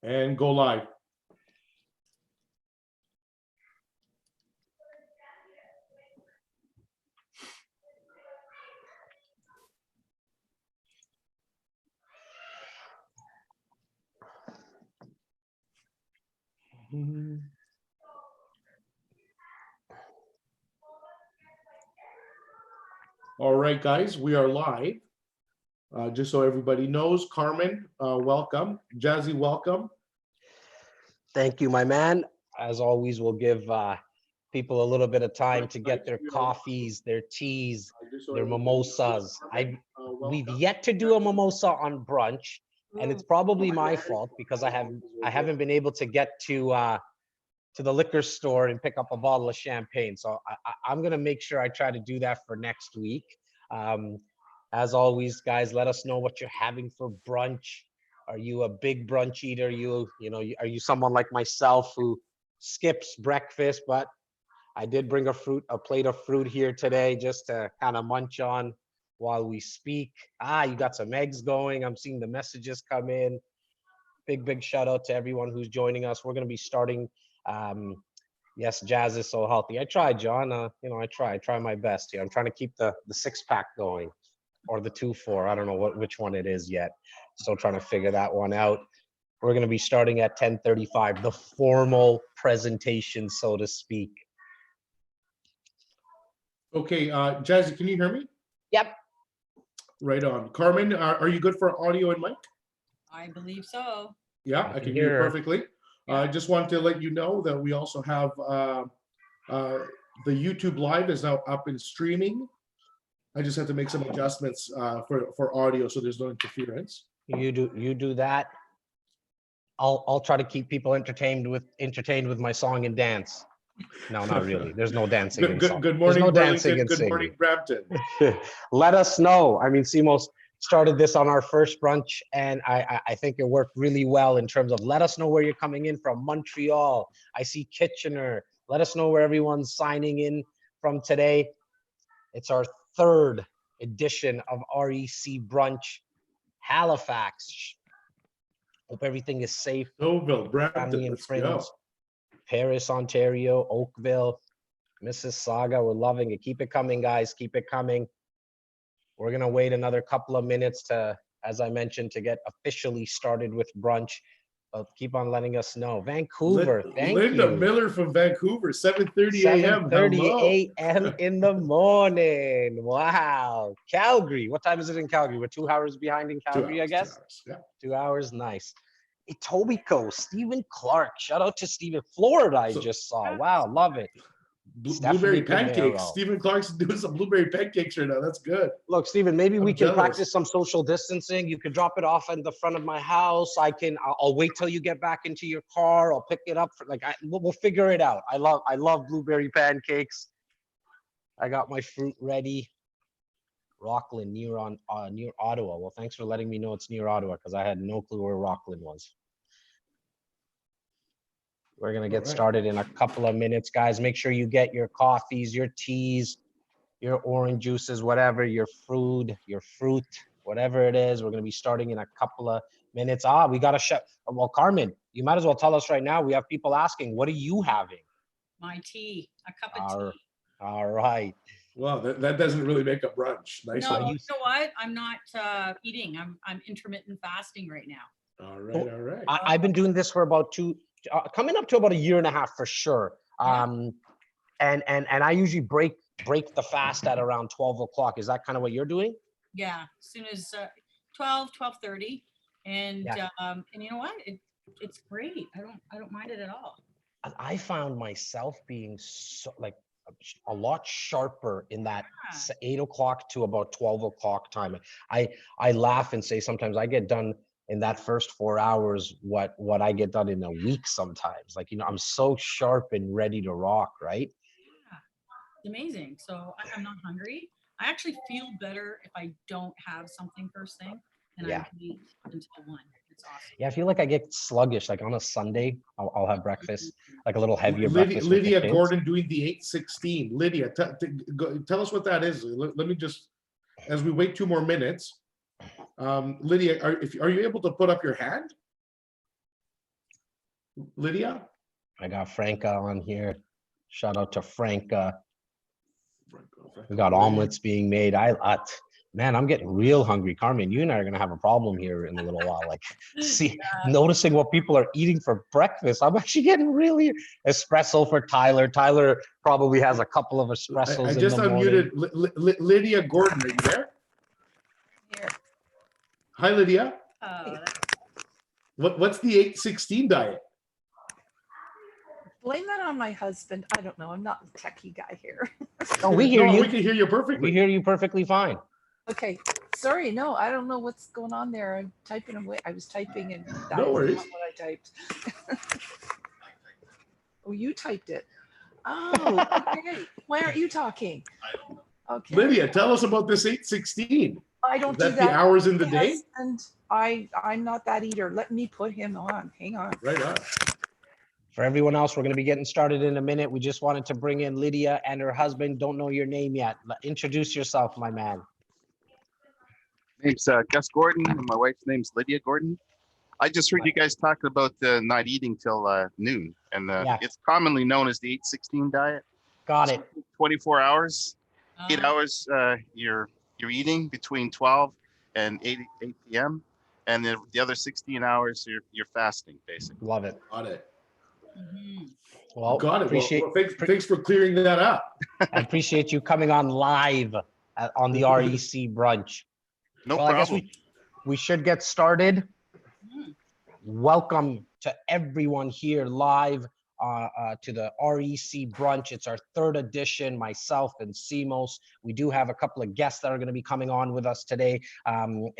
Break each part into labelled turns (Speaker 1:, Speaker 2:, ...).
Speaker 1: And go live. All right, guys, we are live. Just so everybody knows, Carmen, welcome. Jazzy, welcome.
Speaker 2: Thank you, my man. As always, we'll give people a little bit of time to get their coffees, their teas, their mimosas. We've yet to do a mimosa on brunch, and it's probably my fault because I haven't been able to get to the liquor store and pick up a bottle of champagne. So I'm gonna make sure I try to do that for next week. As always, guys, let us know what you're having for brunch. Are you a big brunch eater? Are you someone like myself who skips breakfast? But I did bring a plate of fruit here today just to kind of munch on while we speak. You got some eggs going. I'm seeing the messages come in. Big shout out to everyone who's joining us. We're going to be starting. Yes, Jas is so healthy. I try, John. I try my best here. I'm trying to keep the 6-pack going, or the 2-4. I don't know which one it is yet. Still trying to figure that one out. We're going to be starting at 10:35, the formal presentation, so to speak. Okay,
Speaker 1: Jazzy, can you hear me?
Speaker 2: Yep.
Speaker 1: Right on. Carmen, are you good for audio and mic?
Speaker 3: I believe so.
Speaker 1: Yeah, I can hear you perfectly.
Speaker 3: Yeah.
Speaker 1: I just want to let you know that we also have the YouTube Live is now up and streaming. I just have to make some adjustments for audio so there's no interference.
Speaker 2: You do that. I'll try to keep people entertained with my song and dance. No, not really. There's no dancing.
Speaker 1: Good morning,
Speaker 2: no
Speaker 1: Burlington. Good morning, Brampton.
Speaker 2: Let us know. I mean, Simos started this on our first brunch, and I think it worked really well in terms of let us know where you're coming in from. Montreal, I see Kitchener. Let us know where everyone's signing in from today. It's our 3rd edition of REC Brunch, Halifax. Hope everything is safe.
Speaker 1: Oakville, Brampton,
Speaker 2: Family and
Speaker 1: let's
Speaker 2: friends.
Speaker 1: go.
Speaker 2: Paris, Ontario, Oakville, Mississauga. We're loving it. Keep it coming, guys. Keep it coming. We're gonna wait another couple of minutes to, as I mentioned, to get officially started with brunch. But keep on letting us know. Vancouver, thank you.
Speaker 1: Linda Miller from Vancouver, 7:30 a.m.
Speaker 2: 7:30 a.m. in the morning. Wow. Calgary. What time is it in Calgary? We're 2 hours behind in Calgary, I guess.
Speaker 1: 2 hours, yeah.
Speaker 2: 2 hours, nice. Etobicoke, Stephen Clark. Shout out to Stephen. Florida, I just saw. Wow, love it.
Speaker 1: Blueberry pancakes.
Speaker 2: Pinero.
Speaker 1: Stephen Clark's doing some blueberry pancakes right now. That's good.
Speaker 2: Look, Stephen, maybe we can
Speaker 1: jealous.
Speaker 2: practice some social distancing. You could drop it off in the front of my house. I'll wait till you get back into your car. I'll pick it up. We'll figure it out. I love blueberry pancakes. I got my fruit ready. Rockland, near Ottawa. Well, thanks for letting me know it's near Ottawa because I had no clue where Rockland was. We're going to get started in a couple of minutes, guys. Make sure you get your coffees, your teas, your orange juices, whatever, your fruit, whatever it is. We're going to be starting in a couple of minutes. We got a chef. Well, Carmen, you might as well tell us right now. We have people asking, what are you having?
Speaker 3: My tea, a cup of tea.
Speaker 2: All right.
Speaker 1: Well, that doesn't really make a brunch. Nice.
Speaker 3: No,
Speaker 1: one.
Speaker 3: you know what? I'm not eating. I'm intermittent fasting right now.
Speaker 1: All right.
Speaker 2: I've been doing this for about coming up to about a year and a half for sure. And I usually break the fast at around 12 o'clock. Is that kind of what you're doing?
Speaker 3: Yeah, as soon as 12:30, and you know what? It's great. I don't mind it at all.
Speaker 2: And I found myself being so a lot sharper in that 8 o'clock to about 12 o'clock time. I laugh and say sometimes I get done in that first 4 hours what I get done in a week sometimes. I'm so sharp and ready to rock, right?
Speaker 3: Yeah, it's amazing. So I'm not hungry. I actually feel better if I don't have something first thing, and I eat until 1. It's awesome.
Speaker 2: Yeah, I feel like I get sluggish. Like on a Sunday, I'll have breakfast, like a little heavier breakfast.
Speaker 1: Lydia Gordon doing the 8:16. Lydia, tell us what that is. Let me just, as we wait 2 more minutes. Lydia, are you able to put up your hand? Lydia?
Speaker 2: I got Franca on here. Shout out to Franca. We got omelets being made. Man, I'm getting real hungry. Carmen, you and I are gonna have a problem here in a little while. Like, see, noticing what people are eating for breakfast. I'm actually getting really espresso for Tyler. Tyler probably has a couple of espressos
Speaker 1: I
Speaker 2: in
Speaker 1: just
Speaker 2: the morning.
Speaker 1: unmuted Lydia Gordon. Are you there?
Speaker 4: Here.
Speaker 1: Hi, Lydia.
Speaker 3: Oh,
Speaker 1: What's the 816 diet?
Speaker 4: Blame that on my husband. I don't know. I'm not the techie guy here.
Speaker 2: Oh, we hear
Speaker 1: No,
Speaker 2: you.
Speaker 1: we can hear you perfectly.
Speaker 2: We hear you perfectly fine.
Speaker 4: Okay. Sorry. No, I don't know what's going on there. I'm typing away. I was typing and that
Speaker 1: No
Speaker 4: was
Speaker 1: worries.
Speaker 4: not what I typed. Oh, you typed it. Oh, okay. Why aren't you talking? Okay.
Speaker 1: Lydia, tell us about this 816.
Speaker 4: I don't
Speaker 1: Is
Speaker 4: do
Speaker 1: that
Speaker 4: that.
Speaker 1: the hours in the
Speaker 4: My
Speaker 1: day?
Speaker 4: husband, I'm not that eater. Let me put him on. Hang on.
Speaker 1: Right on.
Speaker 2: For everyone else, we're going to be getting started in a minute. We just wanted to bring in Lydia and her husband. Don't know your name yet. Introduce yourself, my man.
Speaker 5: Name's Gus Gordon, and my wife's name's Lydia Gordon. I just heard you guys talk about not eating till noon, and
Speaker 2: Yeah.
Speaker 5: it's commonly known as the 816 diet.
Speaker 2: Got it.
Speaker 5: 24 hours, 8
Speaker 3: oh,
Speaker 5: hours you're eating between 12 and 8 p.m. and then the other 16 hours you're fasting basically.
Speaker 2: Love it.
Speaker 1: Got it.
Speaker 3: mhm.
Speaker 2: Well,
Speaker 1: Got it.
Speaker 2: appreciate,
Speaker 1: Well, thanks for clearing that up.
Speaker 2: I appreciate you coming on live on the REC brunch.
Speaker 5: No
Speaker 2: Well, I guess
Speaker 5: problem.
Speaker 2: we should get started.
Speaker 3: Mhm.
Speaker 2: Welcome to everyone here live to the REC brunch. It's our third edition, myself and Simos. We do have a couple of guests that are going to be coming on with us today. And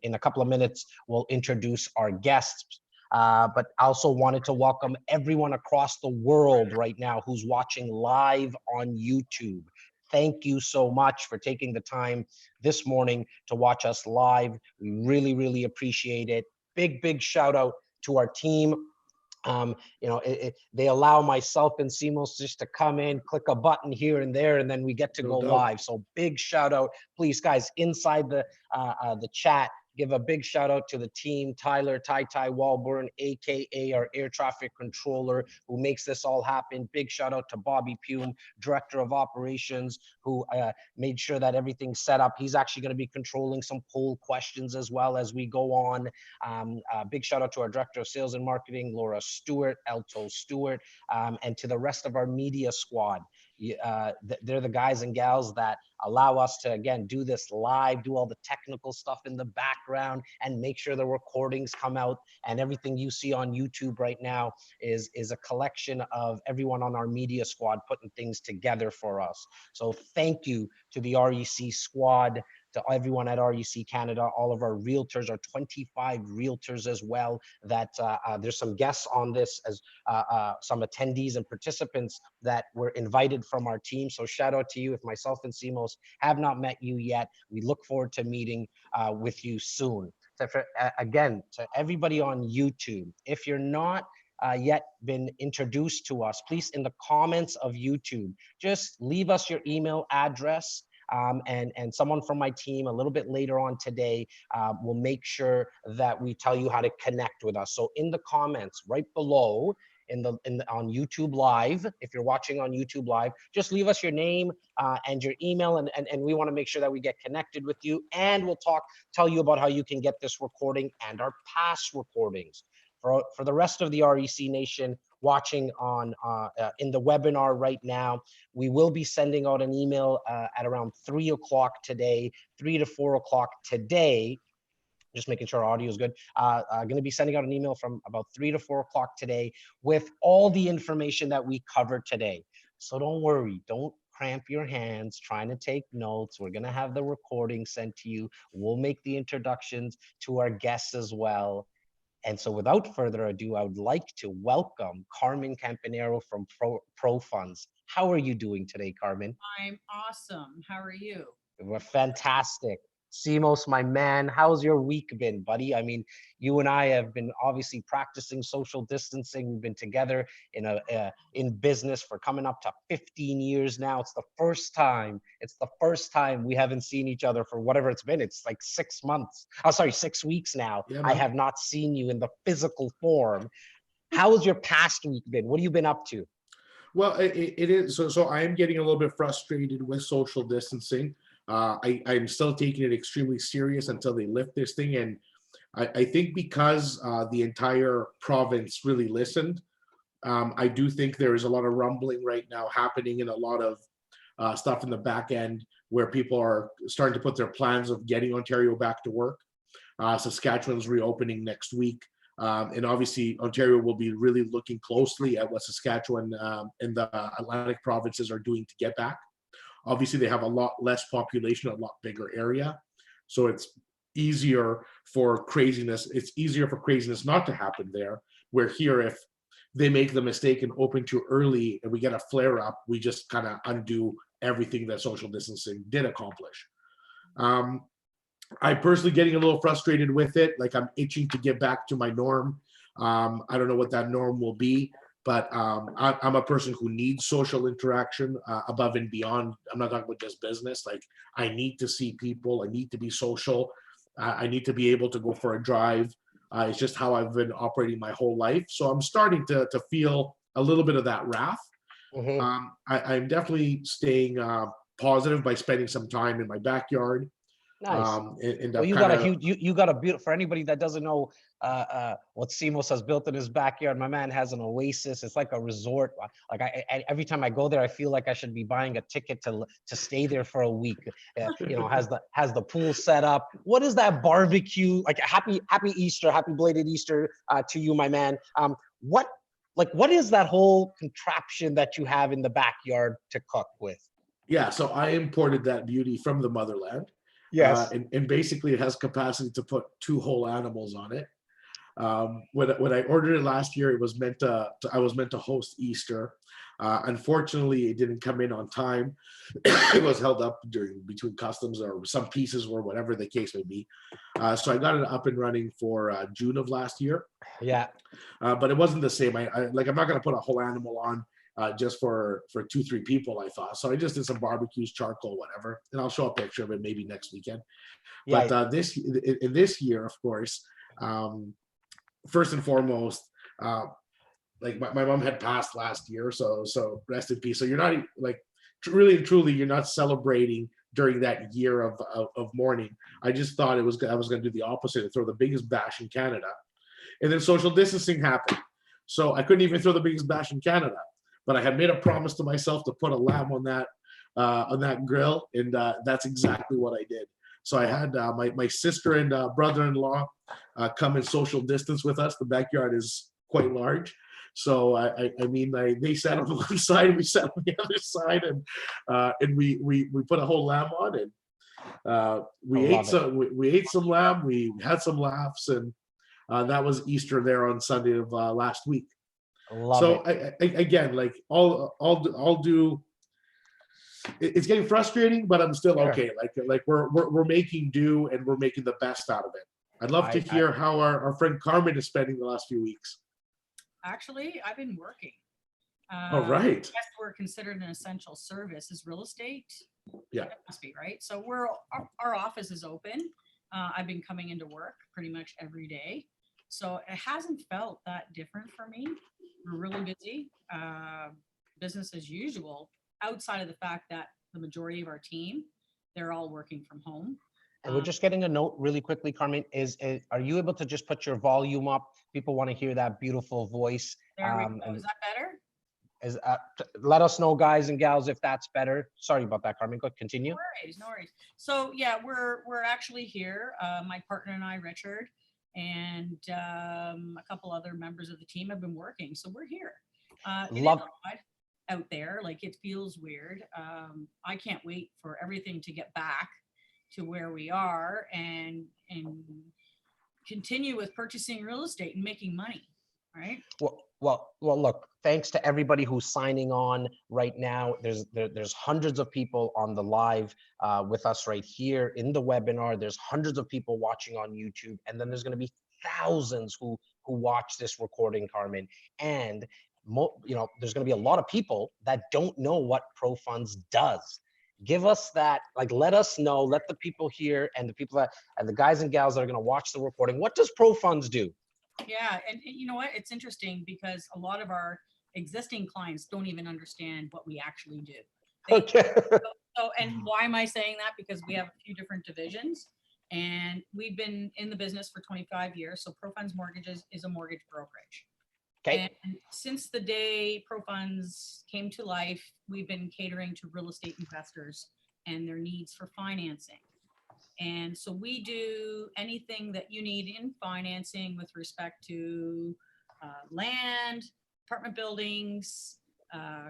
Speaker 2: in a couple of minutes, we'll introduce our guests. But I also wanted to welcome everyone across the world right now who's watching live on YouTube. Thank you so much for taking the time this morning to watch us live. We really, really appreciate it. Big shout out to our team. They allow myself and Simos just to come in, click a button here and there, and then we get to
Speaker 1: No
Speaker 2: go
Speaker 1: doubt.
Speaker 2: live. So big shout out, please, guys, inside the chat. Give a big shout out to the team, Tyler Tai Walburn, AKA our air traffic controller, who makes this all happen. Big shout out to Bobby Pume, director of operations, who made sure that everything's set up. He's actually going to be controlling some poll questions as well as we go on. Big shout out to our director of sales and marketing, Laura Stewart, Elto Stewart, and to the rest of our media squad. They're the guys and gals that allow us to, again, do this live, do all the technical stuff in the background, and make sure the recordings come out. And everything you see on YouTube right now is a collection of everyone on our media squad putting things together for us. So thank you to the REC squad, to everyone at REC Canada, all of our realtors, our 25 realtors as well, that there's some guests on this, as some attendees and participants that were invited from our team. So shout out to you. If myself and Simos have not met you yet, we look forward to meeting with you soon. Again, to everybody on YouTube, if you're not yet been introduced to us, please, in the comments of YouTube, just leave us your email address. And someone from my team a little bit later on today will make sure that we tell you how to connect with us. So in the comments right below, on YouTube Live, if you're watching on YouTube Live, just leave us your name and your email, and we want to make sure that we get connected with you, and we'll tell you about how you can get this recording and our past recordings. For the rest of the REC Nation watching on in the webinar right now, we will be sending out an email at around 3 o'clock today, 3 to 4 o'clock today. Just making sure our audio is good. Going to be sending out an email from about 3 to 4 o'clock today with all the information that we covered today. So don't worry, don't cramp your hands trying to take notes. We're going to have the recording sent to you. We'll make the introductions to our guests as well. And so without further ado, I would like to welcome Carmen Campagnaro from ProFunds. How are you doing today, Carmen?
Speaker 3: I'm awesome. How are you?
Speaker 2: We're fantastic. Simos, my man, how's your week been, buddy? I mean, you and I have been obviously practicing social distancing. We've been together in business for coming up to 15 years now. It's the first time we haven't seen each other for whatever it's been. It's like 6 months. Oh, sorry, 6 weeks now.
Speaker 1: Yeah,
Speaker 2: I
Speaker 1: man.
Speaker 2: have not seen you in the physical form. How has your past week been? What have you been up to?
Speaker 1: Well, it is, so I am getting a little bit frustrated with social distancing. I'm still taking it extremely serious until they lift this thing. And I think because the entire province really listened, I do think there is a lot of rumbling right now happening in a lot of stuff in the back end where people are starting to put their plans of getting Ontario back to work. Saskatchewan's reopening next week. And obviously, Ontario will be really looking closely at what Saskatchewan and the Atlantic provinces are doing to get back. Obviously, they have a lot less population, a lot bigger area. So it's easier for craziness. It's easier for craziness not to happen there. Where here, if they make the mistake and open too early and we get a flare up, we just kind of undo everything that social distancing did accomplish. I'm personally getting a little frustrated with it. Like, I'm itching to get back to my norm. I don't know what that norm will be, but I'm a person who needs social interaction above and beyond. I'm not talking about just business. Like, I need to see people. I need to be social. I need to be able to go for a drive. It's just how I've been operating my whole life. So I'm starting to feel a little bit of that wrath. I'm definitely staying positive by spending some time in my backyard.
Speaker 2: Nice.
Speaker 1: And
Speaker 2: Well, you got a huge, you got a beautiful, for anybody that doesn't know what Simos has built in his backyard, my man has an oasis. It's like a resort. Like, I every time I go there, I feel like I should be buying a ticket to stay there for a week. You know, has the pool set up. What is that barbecue? Like, happy Easter, happy belated Easter to you, my man. What is that whole contraption that you have in the backyard to cook with?
Speaker 1: Yeah, so I imported that beauty from the motherland.
Speaker 2: Yes.
Speaker 1: And basically it has capacity to put 2 whole animals on it. When I ordered it last year, it was meant to I was meant to host Easter. Unfortunately, it didn't come in on time. It was held up between customs, or some pieces, or whatever the case may be. So I got it up and running for June of last year.
Speaker 2: Yeah.
Speaker 1: But it wasn't the same. I'm not going to put a whole animal on just for 2-3 people, I thought. So I just did some barbecues, charcoal, whatever, and I'll show a picture of it maybe next weekend.
Speaker 2: Yeah.
Speaker 1: But this year, of course, first and foremost, like my mom had passed last year, so rest in peace. So you're not like really and truly, you're not celebrating during that year of mourning. I just thought I was going to do the opposite and throw the biggest bash in Canada, and then social distancing happened, so I couldn't even throw the biggest bash in Canada. But I had made a promise to myself to put a lamb on that grill, and that's exactly what I did. So I had my sister and brother-in-law come and social distance with us. The backyard is quite large, so they sat on one side, we sat on the other side, and we put a whole lamb on, and we ate some lamb. We had some laughs, and that was Easter there on Sunday of last week.
Speaker 2: Love it.
Speaker 1: Again, like I'll do. It's getting frustrating, but I'm still okay. Like we're making do, and we're making the best out of it. I'd love to hear how our friend Carmen is spending the last few weeks.
Speaker 3: Actually, I've been working.
Speaker 1: All right.
Speaker 3: Yes, we're considered an essential service. Is real estate?
Speaker 1: Yeah.
Speaker 3: It must be, right? So our office is open. I've been coming into work pretty much every day. So it hasn't felt that different for me. We're really busy, business as usual, outside of the fact that the majority of our team, they're all working from home.
Speaker 2: And we're just getting a note really quickly, Carmen, are you able to just put your volume up? People want to hear that beautiful voice.
Speaker 3: There we go. Is that better?
Speaker 2: Let us know, guys and gals, if that's better. Sorry about that, Carmen. Go continue.
Speaker 3: No worries. So yeah, we're actually here. My partner and I, Richard, and a couple other members of the team have been working. So we're here. Love it out there. Like, it feels weird. I can't wait for everything to get back to where we are and continue with purchasing real estate and making money. Right.
Speaker 2: Well, look, thanks to everybody who's signing on right now. There's hundreds of people on the live with us right here in the webinar. There's hundreds of people watching on YouTube, and then there's going to be thousands who watch this recording, Carmen. And there's going to be a lot of people that don't know what ProFunds does. Give us that, let us know, let the people here and the people and the guys and gals that are going to watch the recording. What does ProFunds do?
Speaker 3: Yeah, and you know what? It's interesting because a lot of our existing clients don't even understand what we actually do. They,
Speaker 2: Okay.
Speaker 3: so, and why am I saying that? Because we have a few different divisions, and we've been in the business for 25 years. So ProFunds Mortgages is a mortgage brokerage.
Speaker 2: Okay.
Speaker 3: And since the day ProFunds came to life, we've been catering to real estate investors and their needs for financing. And so we do anything that you need in financing with respect to land, apartment buildings,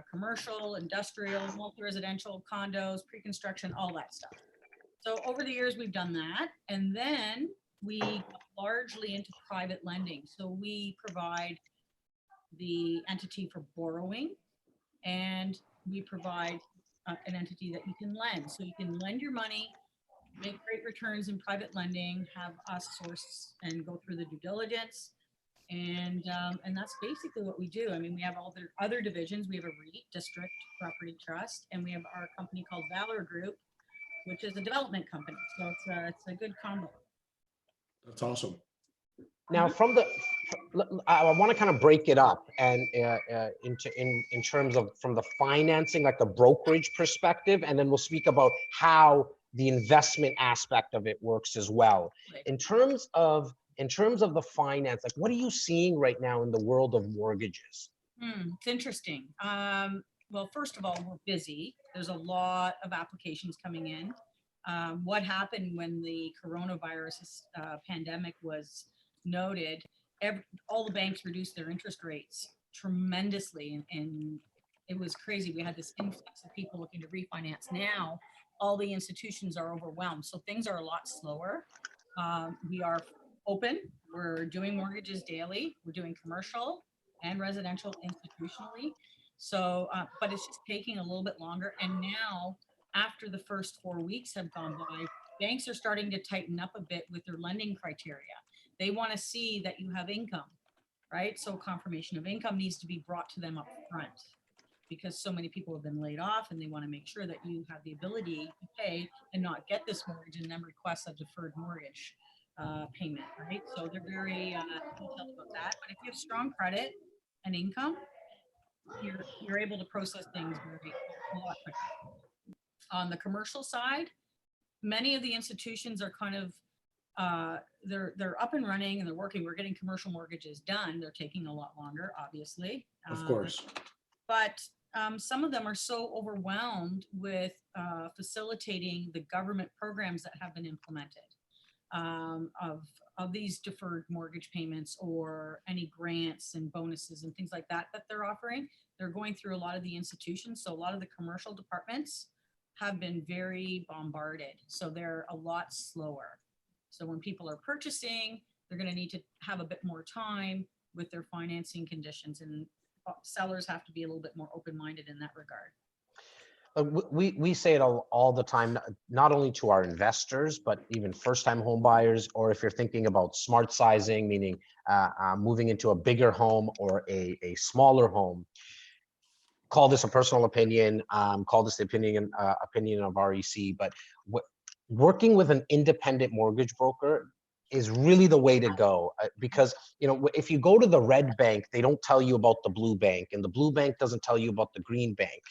Speaker 3: commercial, industrial, multi-residential, condos, pre-construction, all that stuff. So over the years, we've done that. And then we got largely into private lending. So we provide the entity for borrowing, and we provide an entity that you can lend. So you can lend your money, make great returns in private lending, have us source and go through the due diligence. And that's basically what we do. I mean, we have all the other divisions. We have a REIT, District Property Trust, and we have our company called Valor Group, which is a development company. So it's a good combo.
Speaker 1: That's awesome.
Speaker 2: Now, from the, I want to kind of break it up and in terms of from the financing, like the brokerage perspective, and then we'll speak about how the investment aspect of it works as well.
Speaker 3: Right.
Speaker 2: In terms of the finance, like what are you seeing right now in the world of mortgages?
Speaker 3: It's interesting. Well, first of all, we're busy. There's a lot of applications coming in. What happened when the coronavirus pandemic was noted, all the banks reduced their interest rates tremendously, and it was crazy. We had this influx of people looking to refinance. Now all the institutions are overwhelmed, so things are a lot slower. We are open. We're doing mortgages daily. We're doing commercial and residential institutionally. So, but it's just taking a little bit longer. And now, after the first 4 weeks have gone by, banks are starting to tighten up a bit with their lending criteria. They want to see that you have income, right? So confirmation of income needs to be brought to them up front because so many people have been laid off, and they want to make sure that you have the ability to pay and not get this mortgage and then request a deferred mortgage payment, right? So they're very detailed about that. But if you have strong credit and income, you're able to process things very a lot quicker. On the commercial side, many of the institutions are kind of they're up and running and they're working. We're getting commercial mortgages done. They're taking a lot longer, obviously.
Speaker 1: Of course.
Speaker 3: But some of them are so overwhelmed with facilitating the government programs that have been implemented of these deferred mortgage payments or any grants and bonuses and things like that that they're offering. They're going through a lot of the institutions. So a lot of the commercial departments have been very bombarded. So they're a lot slower. So when people are purchasing, they're going to need to have a bit more time with their financing conditions, and sellers have to be a little bit more open-minded in that regard.
Speaker 2: We say it all the time, not only to our investors, but even first-time home buyers, or if you're thinking about smart sizing, meaning moving into a bigger home or a smaller home. Call this a personal opinion, call this the opinion of REC, but working with an independent mortgage broker is really the way to go, because if you go to the red bank, they don't tell you about the blue bank, and the blue bank doesn't tell you about the green bank.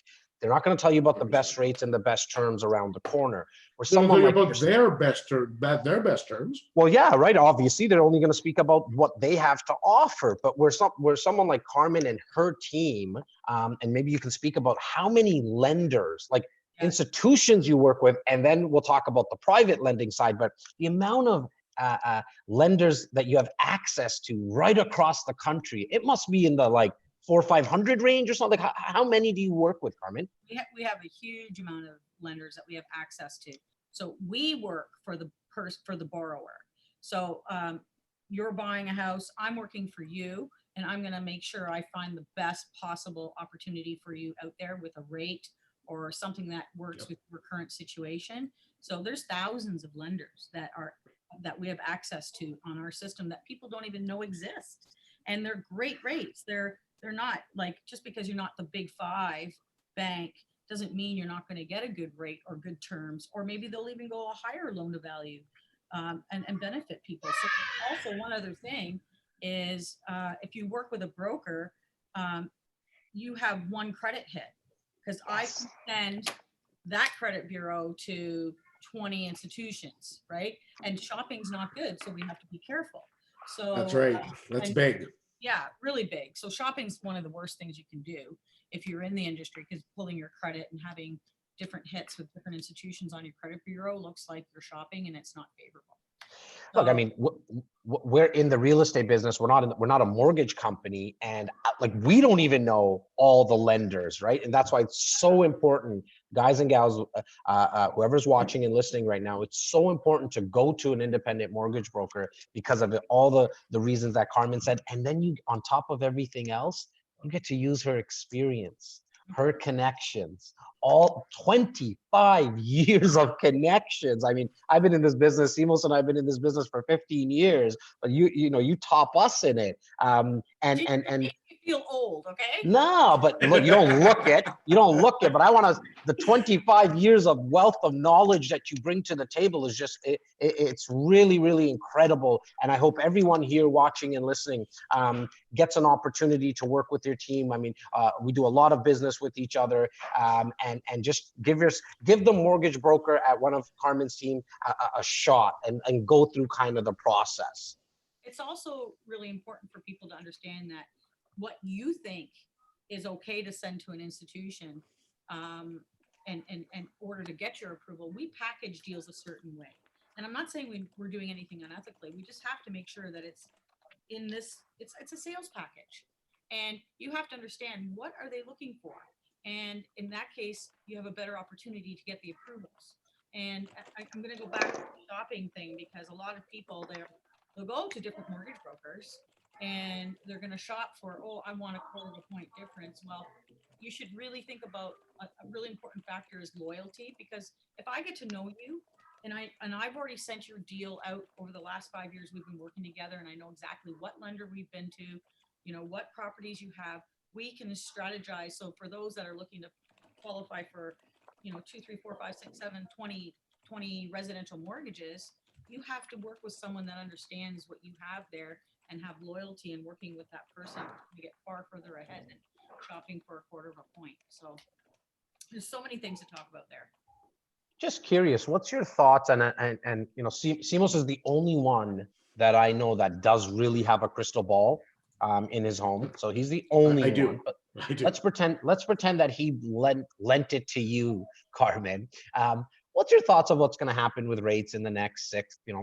Speaker 2: They're not going to tell you about the best rates and the best terms around the corner. Or someone like
Speaker 1: about their best terms.
Speaker 2: Well, yeah, right. Obviously, they're only going to speak about what they have to offer. But where someone like Carmen and her team, and maybe you can speak about how many lenders, like institutions you work with, and then we'll talk about the private lending side. But the amount of lenders that you have access to right across the country, it must be in the 400 or 500 range or something. Like, how many do you work with, Carmen?
Speaker 3: We have a huge amount of lenders that we have access to. So we work for the borrower. So you're buying a house, I'm working for you, and I'm going to make sure I find the best possible opportunity for you out there with a rate or something that works with your current situation. So there's thousands of lenders that we have access to on our system that people don't even know exist, and they're great rates. They're not just because you're not the big five bank doesn't mean you're not going to get a good rate or good terms, or maybe they'll even go a higher loan to value and benefit people. So also one other thing, is if you work with a broker, you have one credit hit, because I can send that credit bureau to 20 institutions, right? And shopping's not good, so we have to be careful. So
Speaker 1: That's right. That's
Speaker 3: and-
Speaker 1: big.
Speaker 3: yeah, really big. So shopping's one of the worst things you can do if you're in the industry, because pulling your credit and having different hits with different institutions on your credit bureau looks like you're shopping, and it's not favorable.
Speaker 2: Look, I
Speaker 3: So-
Speaker 2: mean, we're in the real estate business. We're not a mortgage company, and like we don't even know all the lenders, right? And that's why it's so important, guys and gals, whoever's watching and listening right now. It's so important to go to an independent mortgage broker because of all the reasons that Carmen said. And then you, on top of everything else, you get to use her experience, her connections, all 25 years of connections. I mean, I've been in this business, Simos and I've been in this business for 15 years, but you top us in it. And
Speaker 3: You feel old, okay?
Speaker 2: no, but look, you don't look it, but I want to, the 25 years of wealth of knowledge that you bring to the table is just, it's really, really incredible. And I hope everyone here watching and listening gets an opportunity to work with your team. I mean, we do a lot of business with each other, and just give the mortgage broker at one of Carmen's team a shot and go through kind of the process.
Speaker 3: It's also really important for people to understand that what you think is okay to send to an institution, and in order to get your approval, we package deals a certain way. And I'm not saying we're doing anything unethically. We just have to make sure that it's in this, it's a sales package. And you have to understand, what are they looking for? And in that case, you have a better opportunity to get the approvals. And I'm going to go back to the shopping thing, because a lot of people they'll go to different mortgage brokers and they're going to shop for, oh, I want a quarter of a point difference. Well, you should really think about a really important factor is loyalty, because if I get to know you and I've already sent your deal out over the last 5 years we've been working together, and I know exactly what lender we've been to, what properties you have, we can strategize. So for those that are looking to qualify for, 2, 3, 4, 5, 6, 7, 20 residential mortgages, you have to work with someone that understands what you have there and have loyalty in working with that person to get far further ahead than shopping for a quarter of a point. So there's so many things to talk about there.
Speaker 2: Just curious, what's your thoughts? And Simos is the only one that I know that does really have a crystal ball in his home. So he's the only
Speaker 1: I do.
Speaker 2: one. But
Speaker 1: I do.
Speaker 2: let's pretend that he lent it to you, Carmen. What's your thoughts of what's going to happen with rates in the next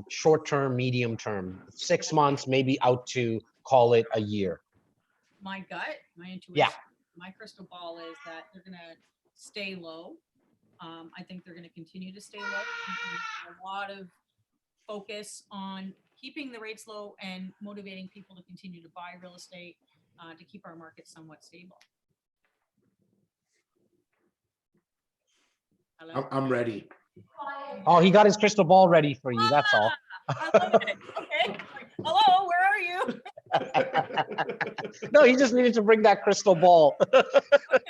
Speaker 2: short term, medium term, 6 months, maybe out to call it a year?
Speaker 3: My gut, my intuition,
Speaker 2: Yeah.
Speaker 3: my crystal ball is that they're going to stay low. I think they're going to continue to stay low. A lot of focus on keeping the rates low and motivating people to continue to buy real estate to keep our market somewhat stable. Hello?
Speaker 1: I'm ready.
Speaker 2: Oh, he got his crystal ball ready for you. That's all.
Speaker 3: I love it. Okay. Hello, where are you?
Speaker 2: No, he just needed to bring that crystal ball.
Speaker 3: Okay,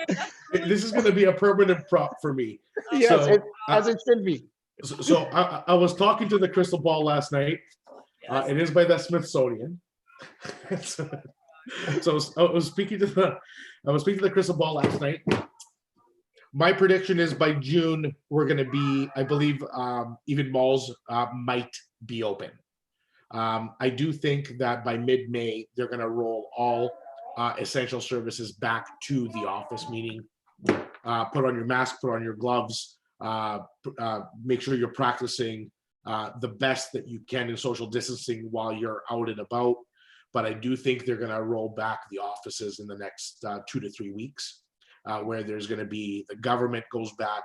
Speaker 3: that's really
Speaker 1: This is going to be a permanent prop for me.
Speaker 2: Yes,
Speaker 1: So,
Speaker 2: as it should be.
Speaker 1: So I was talking to the crystal ball last night.
Speaker 3: yes.
Speaker 1: It is by the Smithsonian. So I was speaking to the crystal ball last night. My prediction is by June we're going to be, I believe, even malls might be open. I do think that by mid-May they're going to roll all essential services back to the office, meaning put on your mask, put on your gloves, make sure you're practicing the best that you can in social distancing while you're out and about. But I do think they're going to roll back the offices in the next 2 to 3 weeks, where there's going to be the government goes back,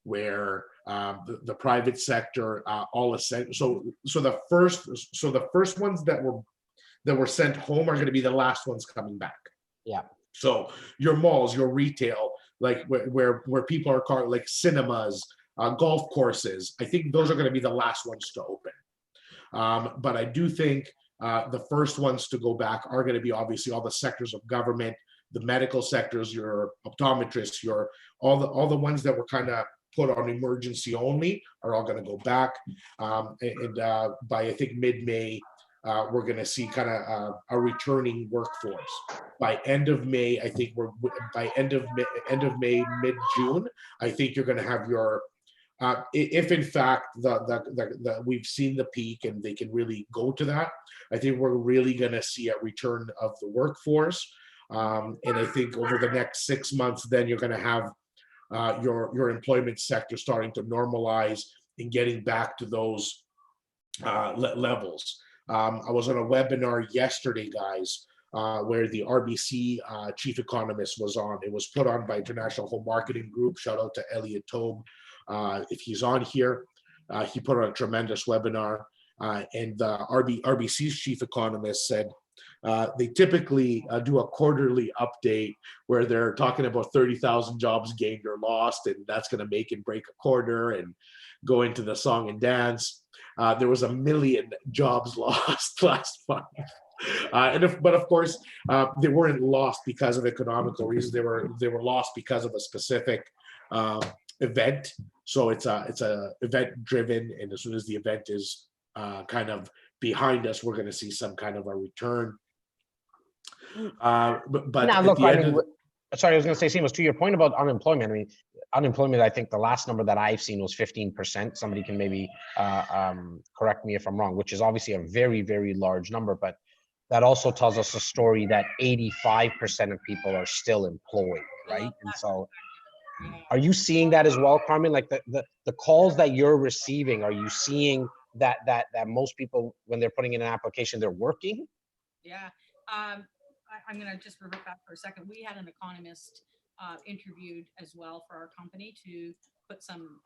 Speaker 1: where the private sector, all essential. So the first ones that were sent home are going to be the last ones coming back.
Speaker 2: Yeah.
Speaker 1: So your malls, your retail, like where people are like cinemas, golf courses, I think those are going to be the last ones to open. But I do think the first ones to go back are going to be obviously all the sectors of government, the medical sectors, your optometrists, your all the ones that were kind of put on emergency only are all going to go back. And by I think mid-May, we're going to see kind of a returning workforce. By end of May, I think by end of May, mid-June, I think you're going to have your, if in fact we've seen the peak and they can really go to that, I think we're really going to see a return of the workforce. And I think over the next 6 months, then you're going to have your employment sector starting to normalize and getting back to those levels. I was on a webinar yesterday, guys, where the RBC chief economist was on. It was put on by International Home Marketing Group. Shout out to Elliot Tobe. If he's on here, he put on a tremendous webinar. And RBC's chief economist said they typically do a quarterly update where they're talking about 30,000 jobs gained or lost, and that's going to make and break a quarter and go into the song and dance. There was 1 million jobs lost last month. But of course, they weren't lost because of economical reasons. They were lost because of a specific event. So it's a event driven, and as soon as the event is kind of behind us, we're going to see some kind of a return. But
Speaker 2: now, look, I mean, sorry, I was going to say, Simos, to your point about unemployment. I mean, unemployment, I think the last number that I've seen was 15%. Somebody can maybe correct me if I'm wrong, which is obviously a very, very large number, but that also tells us a story that 85% of people are still employed, right? And so are you seeing that as well, Carmen? Like the calls that you're receiving, are you seeing that most people, when they're putting in an application, they're working?
Speaker 3: Yeah. I'm going to just revert back for a second. We had an economist interviewed as well for our company to put some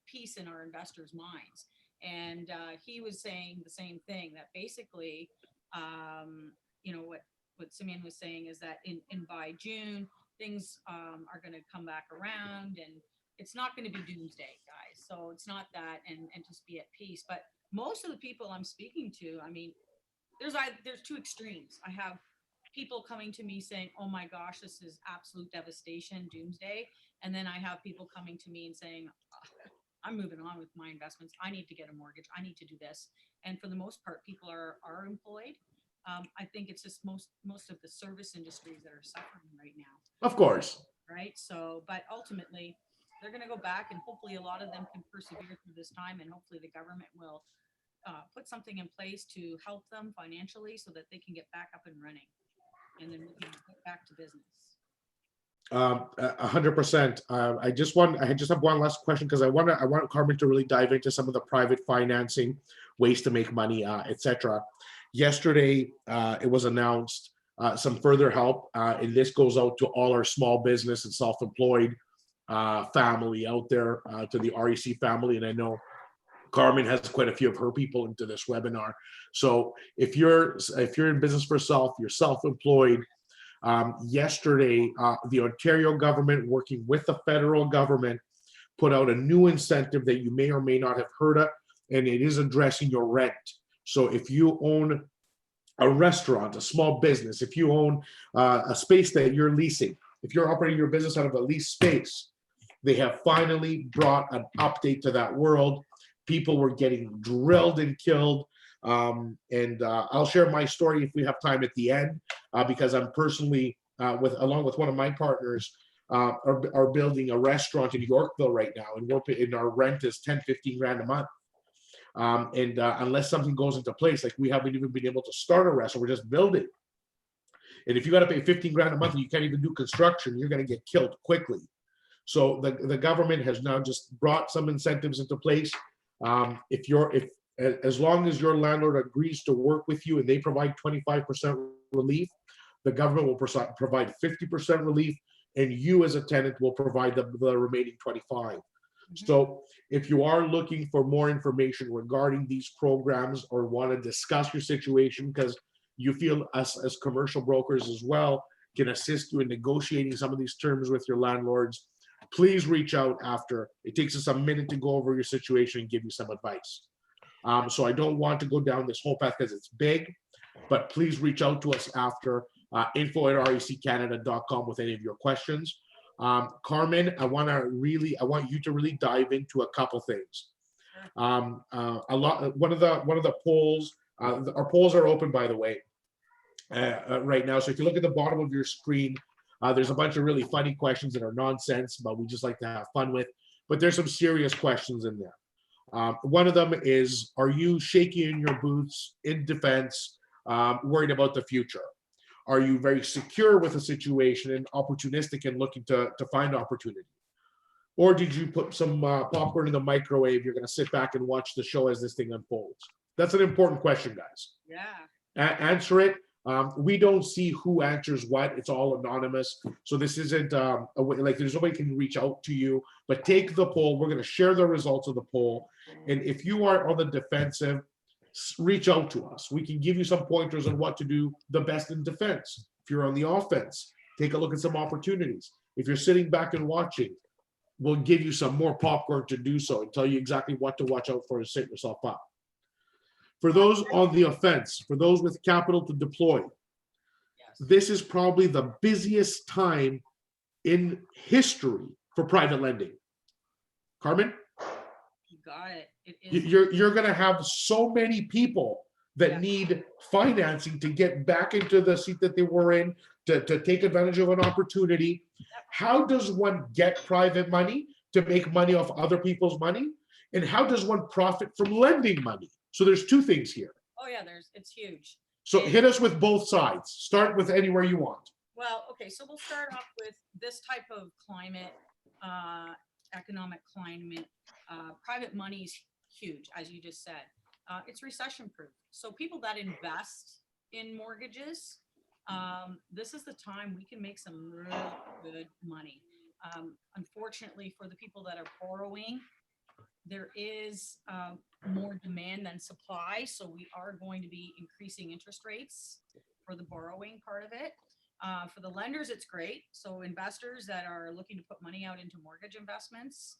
Speaker 3: peace in our investors' minds. And he was saying the same thing, that basically, you know, what Simeon was saying is that in by June, things are going to come back around, and it's not going to be doomsday, guys. So it's not that, and just be at peace. But most of the people I'm speaking to, I mean, there's two extremes. I have people coming to me saying, oh my gosh, this is absolute devastation, doomsday. And then I have people coming to me and saying, I'm moving on with my investments. I need to get a mortgage. I need to do this. And for the most part, people are employed. I think it's just most of the service industries that are suffering right now.
Speaker 1: Of course.
Speaker 3: Right. So, but ultimately, they're going to go back, and hopefully a lot of them can persevere through this time, and hopefully the government will put something in place to help them financially so that they can get back up and running, and then we can get back to business.
Speaker 1: 100%. I just have one last question, because I want Carmen to really dive into some of the private financing, ways to make money, etc. Yesterday, it was announced some further help, and this goes out to all our small business and self-employed family out there, to the REC family, and I know Carmen has quite a few of her people into this webinar. So if you're in business for self, you're self-employed. Yesterday, the Ontario government, working with the federal government, put out a new incentive that you may or may not have heard of, and it is addressing your rent. So if you own a restaurant, a small business, if you own a space that you're leasing, if you're operating your business out of a leased space, they have finally brought an update to that world. People were getting drilled and killed. And I'll share my story if we have time at the end, because I'm personally, along with one of my partners, are building a restaurant in Yorkville right now, and our rent is 10, 15 grand a month. And unless something goes into place, like we haven't even been able to start a restaurant, we're just building. And if you got to pay 15 grand a month and you can't even do construction, you're going to get killed quickly. So the government has now just brought some incentives into place. As long as your landlord agrees to work with you and they provide 25% relief, the government will provide 50% relief, and you as a tenant will provide the remaining 25. So if you are looking for more information regarding these programs, or want to discuss your situation because you feel us as commercial brokers as well can assist you in negotiating some of these terms with your landlords, please reach out after. It takes us a minute to go over your situation and give you some advice. So I don't want to go down this whole path because it's big, but please reach out to us after, info@reccanada.com with any of your questions. Carmen, I want you to really dive into a couple things. One of the polls Our polls are open, by the way, right now. So if you look at the bottom of your screen, there's a bunch of really funny questions that are nonsense, but we just like to have fun with. But there's some serious questions in there. One of them is, are you shaky in your boots in defense, worried about the future? Are you very secure with a situation and opportunistic and looking to find opportunity? Or did you put some popcorn in the microwave? You're going to sit back and watch the show as this thing unfolds. That's an important question, guys.
Speaker 3: Yeah.
Speaker 1: Answer it. We don't see who answers what. It's all anonymous. So this isn't like there's nobody can reach out to you, but take the poll. We're going to share the results of the poll. And if you are on the defensive, reach out to us. We can give you some pointers on what to do the best in defense. If you're on the offense, take a look at some opportunities. If you're sitting back and watching, we'll give you some more popcorn to do so and tell you exactly what to watch out for to set yourself up. For those on the offense, for those with capital to deploy, this is probably the busiest time in history for private lending. Carmen?
Speaker 3: You got it. It is.
Speaker 1: You're going to have so many people that need financing to get back into the seat that they were in, to take advantage of an opportunity. How does one get private money to make money off other people's money? And how does one profit from lending money? So there's two things here.
Speaker 3: Oh yeah, it's huge.
Speaker 1: So hit us with both sides. Start with anywhere you want.
Speaker 3: Well, okay, so we'll start off with this type of climate, economic climate. Private money is huge, as you just said. It's recession proof. So people that invest in mortgages, this is the time we can make some really good money. Unfortunately, for the people that are borrowing, there is more demand than supply. So we are going to be increasing interest rates for the borrowing part of it. For the lenders, it's great. So investors that are looking to put money out into mortgage investments,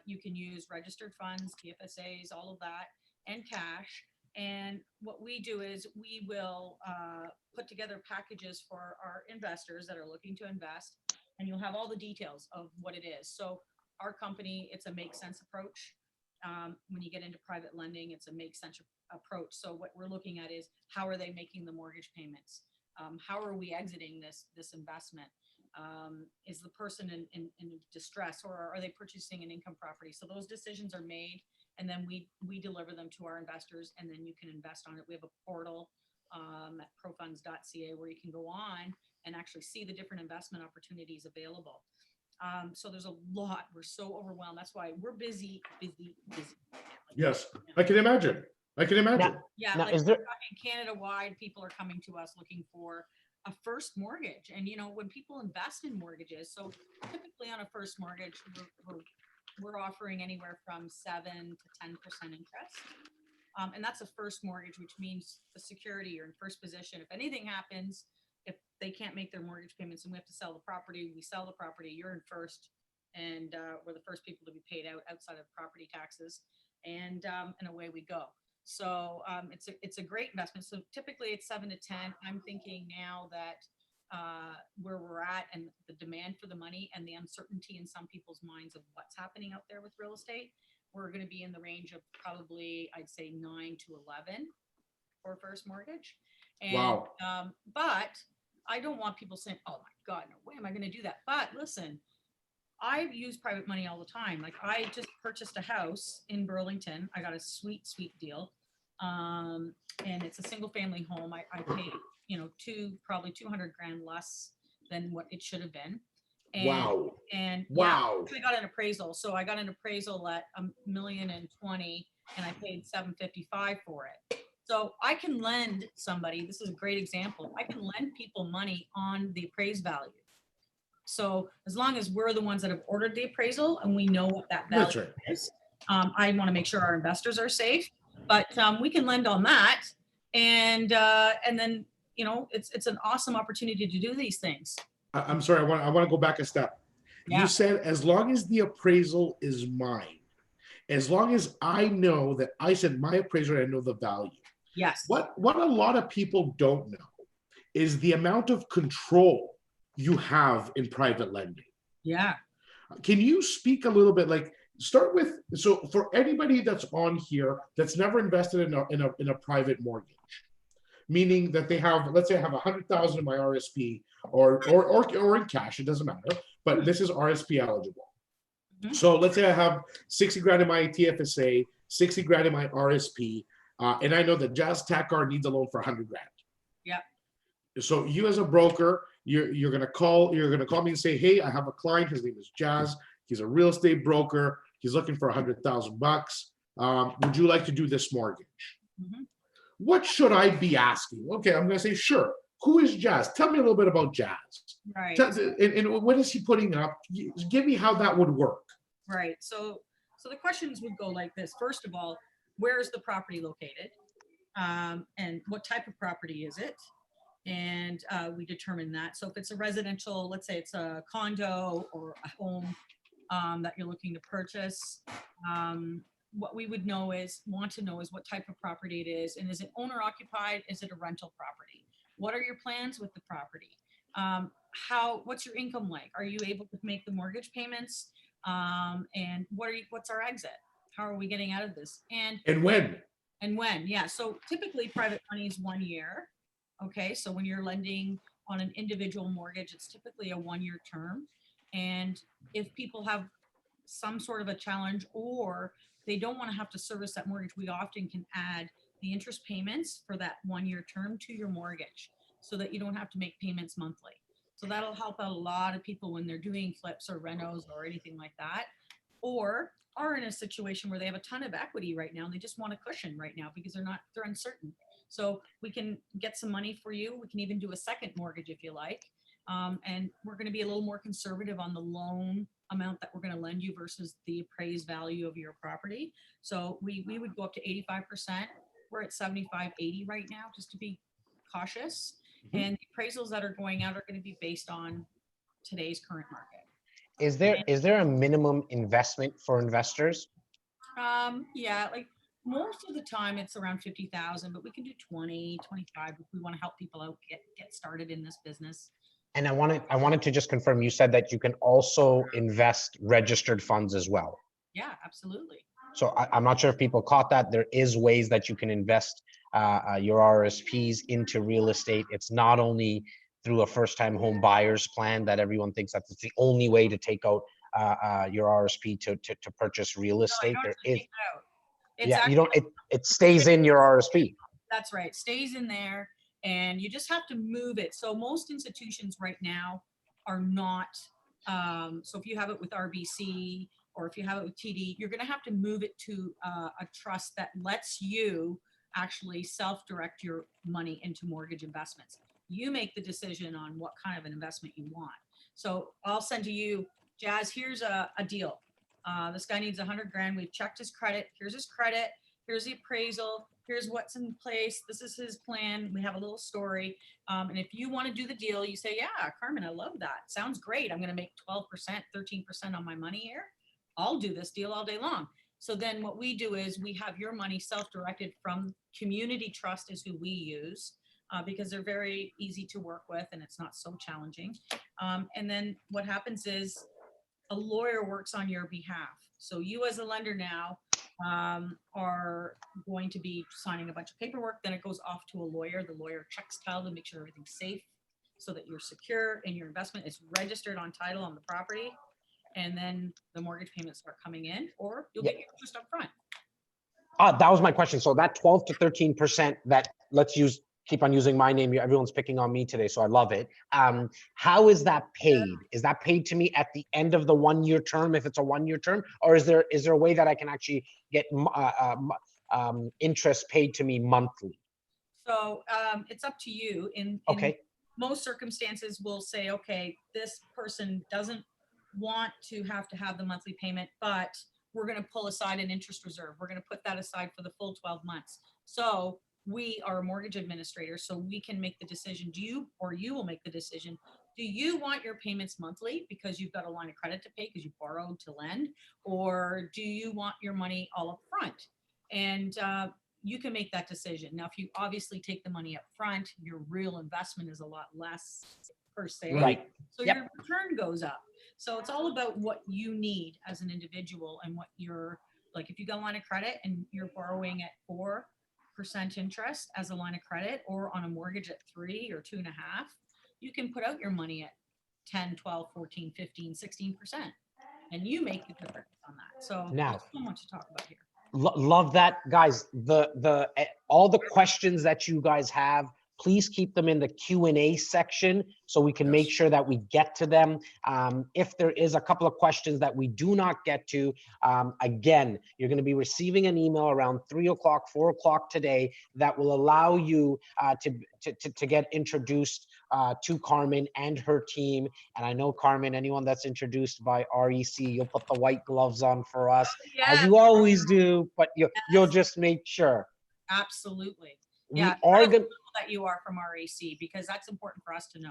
Speaker 3: you can use registered funds, TFSAs, all of that, and cash. And what we do is we will put together packages for our investors that are looking to invest, and you'll have all the details of what it is. So our company, it's a make sense approach. When you get into private lending, it's a make sense approach. So what we're looking at is, how are they making the mortgage payments? How are we exiting this investment? Is the person in distress, or are they purchasing an income property? So those decisions are made, and then we deliver them to our investors, and then you can invest on it. We have a portal at ProFunds.ca where you can go on and actually see the different investment opportunities available. So there's a lot. We're so overwhelmed. That's why we're busy.
Speaker 1: Yes, I can imagine. I can imagine.
Speaker 3: Yeah,
Speaker 2: Now,
Speaker 3: like
Speaker 2: is there-
Speaker 3: Canada-wide, people are coming to us looking for a first mortgage. And, you know, when people invest in mortgages, so typically on a first mortgage, we're offering anywhere from 7 to 10% interest. And that's a first mortgage, which means the security, you're in first position. If anything happens, if they can't make their mortgage payments and we have to sell the property, we sell the property, you're in first, and we're the first people to be paid out outside of property taxes, and away we go. So it's a great investment. So typically it's 7 to 10. I'm thinking now that where we're at and the demand for the money and the uncertainty in some people's minds of what's happening out there with real estate, we're going to be in the range of probably, I'd say 9 to 11 for first mortgage. And,
Speaker 1: Wow.
Speaker 3: But I don't want people saying, oh my God, no way am I going to do that. But listen, I use private money all the time. Like, I just purchased a house in Burlington. I got a sweet deal. And it's a single family home. I paid, you know, probably 200 grand less than what it should have been. And,
Speaker 1: Wow.
Speaker 3: And
Speaker 1: Wow.
Speaker 3: I got an appraisal. So I got an appraisal at $1,020,000 and I paid $755,000 for it. So I can lend somebody, this is a great example, I can lend people money on the appraised value. So as long as we're the ones that have ordered the appraisal and we know what that value is, I want to make sure our investors are safe, but we can lend on that. And then, you know, it's an awesome opportunity to do these things.
Speaker 1: I'm sorry, I want to go back a step.
Speaker 3: Yeah.
Speaker 1: You said, as long as the appraisal is mine, as long as I know that I said my appraiser, I know the value.
Speaker 3: Yes.
Speaker 1: What a lot of people don't know is the amount of control you have in private lending.
Speaker 3: Yeah.
Speaker 1: Can you speak a little bit, like, start with, so for anybody that's on here that's never invested in a private mortgage, meaning that they have, let's say I have 100,000 in my RSP or in cash, it doesn't matter, but this is RSP eligible. So let's say I have 60 grand in my TFSA, 60 grand in my RSP, and I know that Jas Takhar needs a loan for 100 grand.
Speaker 3: Yeah.
Speaker 1: So you as a broker, you're gonna call me and say, hey, I have a client, his name is Jas, he's a real estate broker, he's looking for $100,000. Would you like to do this mortgage? What should I be asking? Okay, I'm gonna say, sure. Who is Jas? Tell me a little bit about Jas.
Speaker 3: Right.
Speaker 1: And what is he putting up? Give me how that would work.
Speaker 3: Right. So the questions would go like this. First of all, where is the property located? And what type of property is it? And we determine that. So if it's a residential, let's say it's a condo or a home that you're looking to purchase, what we would want to know is what type of property it is. And is it owner occupied? Is it a rental property? What are your plans with the property? What's your income like? Are you able to make the mortgage payments? And what's our exit? How are we getting out of this?
Speaker 1: And when?
Speaker 3: Yeah. So typically private money is 1 year. Okay. So when you're lending on an individual mortgage, it's typically a 1-year term. And if people have some sort of a challenge or they don't want to have to service that mortgage, we often can add the interest payments for that 1-year term to your mortgage so that you don't have to make payments monthly. So that'll help out a lot of people when they're doing flips or renos or anything like that, or are in a situation where they have a ton of equity right now and they just want a cushion right now because they're uncertain. So we can get some money for you. We can even do a second mortgage if you like. And we're going to be a little more conservative on the loan amount that we're going to lend you versus the appraised value of your property. So we would go up to 85%. We're at 75, 80 right now, just to be cautious. And the appraisals that are going out are going to be based on today's current market.
Speaker 2: Is there a minimum investment for investors?
Speaker 3: Yeah, like most of the time it's around 50,000, but we can do 20, 25 if we want to help people out get started in this business.
Speaker 2: And I wanted to just confirm, you said that you can also invest registered funds as well.
Speaker 3: Yeah, absolutely.
Speaker 2: So I'm not sure if people caught that. There is ways that you can invest your RSPs into real estate. It's not only through a first-time home buyer's plan that everyone thinks that it's the only way to take out your RSP to purchase real estate. There is, yeah, you don't. It stays in your RSP.
Speaker 3: That's right. Stays in there, and you just have to move it. So most institutions right now are not. So if you have it with RBC or if you have it with TD, you're going to have to move it to a trust that lets you actually self-direct your money into mortgage investments. You make the decision on what kind of an investment you want. So I'll send to you, Jas, here's a deal. This guy needs 100 grand. We've checked his credit. Here's his credit. Here's the appraisal. Here's what's in place. This is his plan. We have a little story. And if you want to do the deal, you say, yeah, Carmen, I love that. Sounds great. I'm going to make 12%, 13% on my money here. I'll do this deal all day long. So then what we do is we have your money self-directed from Community Trust is who we use because they're very easy to work with and it's not so challenging. And then what happens is a lawyer works on your behalf. So you as a lender now are going to be signing a bunch of paperwork. Then it goes off to a lawyer. The lawyer checks title to make sure everything's safe so that you're secure and your investment is registered on title on the property. And then the mortgage payments start coming in, or you'll get your interest up front.
Speaker 2: That was my question. So that 12 to 13% that keep on using my name. Everyone's picking on me today, so I love it. How is that paid? Is that paid to me at the end of the 1-year term if it's a 1-year term, or is there a way that I can actually get interest paid to me monthly?
Speaker 3: So it's up to you. In most circumstances, we'll say, okay, this person doesn't want to have the monthly payment, but we're going to pull aside an interest reserve. We're going to put that aside for the full 12 months. So we are a mortgage administrator, so we can make the decision. You will make the decision. Do you want your payments monthly because you've got a line of credit to pay because you borrowed to lend, or do you want your money all up front? And you can make that decision. Now, if you obviously take the money up front, your real investment is a lot less per se.
Speaker 2: Right.
Speaker 3: So your return goes up. So it's all about what you need as an individual and what you're like. If you got a line of credit and you're borrowing at 4% interest as a line of credit, or on a mortgage at 3 or 2.5, you can put out your money at 10, 12, 14, 15, 16%. And you make the difference on that. So
Speaker 2: Now,
Speaker 3: there's so much to talk about here.
Speaker 2: Love that, guys. All the questions that you guys have, please keep them in the Q&A section so we can make sure that we get to them. If there is a couple of questions that we do not get to, again, you're going to be receiving an email around 3 o'clock, 4 o'clock today that will allow you to get introduced to Carmen and her team. And I know, Carmen, anyone that's introduced by REC, you'll put the white gloves on for us, as you always do, but you'll just make sure.
Speaker 3: Absolutely.
Speaker 2: We
Speaker 3: Yeah,
Speaker 2: are going
Speaker 3: that you are from REC, because that's important for us to know.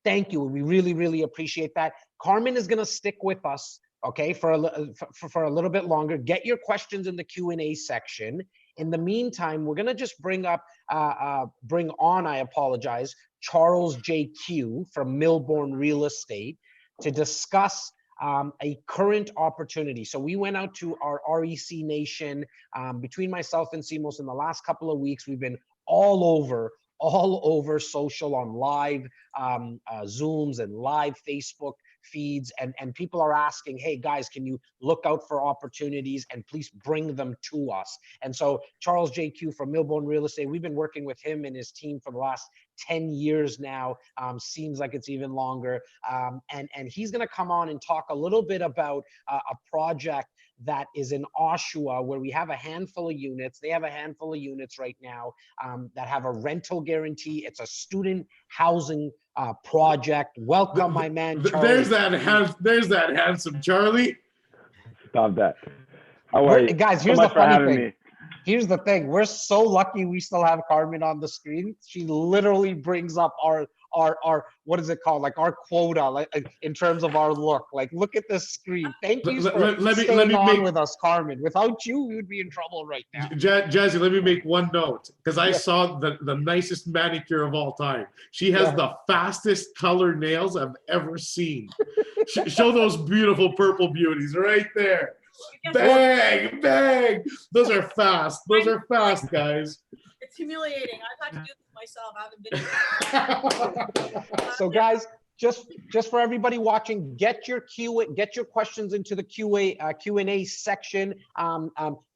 Speaker 2: Thank you. We really, really appreciate that. Carmen is going to stick with us, okay, for a little bit longer. Get your questions in the Q&A section. In the meantime, we're going to just bring on, I apologize, Charles JQ from Milbourne Real Estate to discuss a current opportunity. So we went out to our REC Nation, between myself and Simos in the last couple of weeks. We've been all over social, on live Zooms and live Facebook feeds, and people are asking, hey guys, can you look out for opportunities and please bring them to us? And so Charles JQ from Milbourne Real Estate, we've been working with him and his team for the last 10 years now, seems like it's even longer, and he's going to come on and talk a little bit about a project that is in Oshawa, where we have a handful of units. They have a handful of units right now that have a rental guarantee. It's a student housing project. Welcome, my man, Charles.
Speaker 1: There's that handsome Charlie.
Speaker 6: Stop that. How are you?
Speaker 2: Guys, here's the funny thing. Here's the thing. We're so lucky we still have Carmen on the screen. She literally brings up our what is it called? Like our quota, like in terms of our look. Like, look at this screen. Thank you for staying on with us, Carmen. Without you, we would be in trouble right now.
Speaker 1: Jazzy, let me make one note, because I saw the nicest manicure of all time. She has the fastest color nails I've ever seen. Show those beautiful purple beauties right there. Bang, bang. Those are fast. Those are fast, guys.
Speaker 3: It's humiliating. I've had to do this myself. I haven't been.
Speaker 2: So guys, just for everybody watching, get your questions into the Q&A section.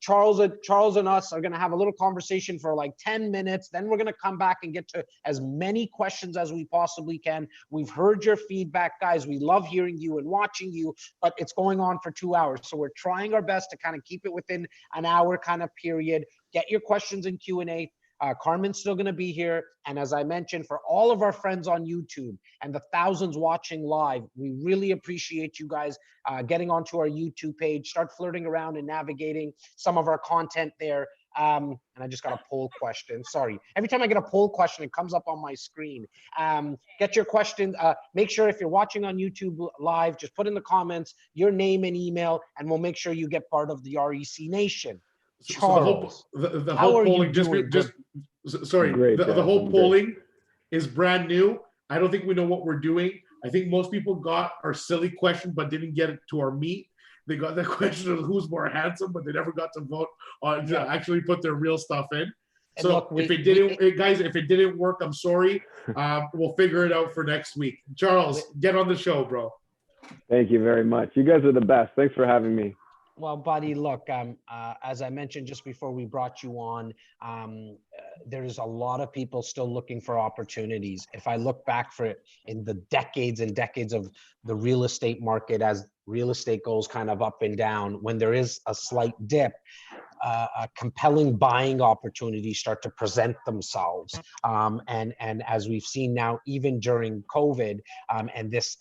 Speaker 2: Charles and us are going to have a little conversation for like 10 minutes. Then we're going to come back and get to as many questions as we possibly can. We've heard your feedback, guys. We love hearing you and watching you, but it's going on for 2 hours. So we're trying our best to kind of keep it within an hour kind of period. Get your questions in Q&A. Carmen's still going to be here. And as I mentioned, for all of our friends on YouTube and the thousands watching live, we really appreciate you guys getting onto our YouTube page, start flirting around and navigating some of our content there. And I just got a poll question. Sorry. Every time I get a poll question, it comes up on my screen. Get your questions. Make sure if you're watching on YouTube live, just put in the comments your name and email, and we'll make sure you get part of the REC Nation. Charles,
Speaker 1: the whole polling, the whole polling is brand new. I don't think we know what we're doing. I think most people got our silly question but didn't get it to our meat. They got the question of who's more handsome, but they never got to vote on to actually put their real stuff in. So look, if it didn't work, I'm sorry. We'll figure it out for next week. Charles, get on the show, bro.
Speaker 6: Thank you very much. You guys are the best. Thanks for having me.
Speaker 2: Well, buddy, look, as I mentioned just before we brought you on, there's a lot of people still looking for opportunities. If I look back in the decades and decades of the real estate market, as real estate goes kind of up and down, when there is a slight dip, compelling buying opportunities start to present themselves. And as we've seen now, even during COVID, and this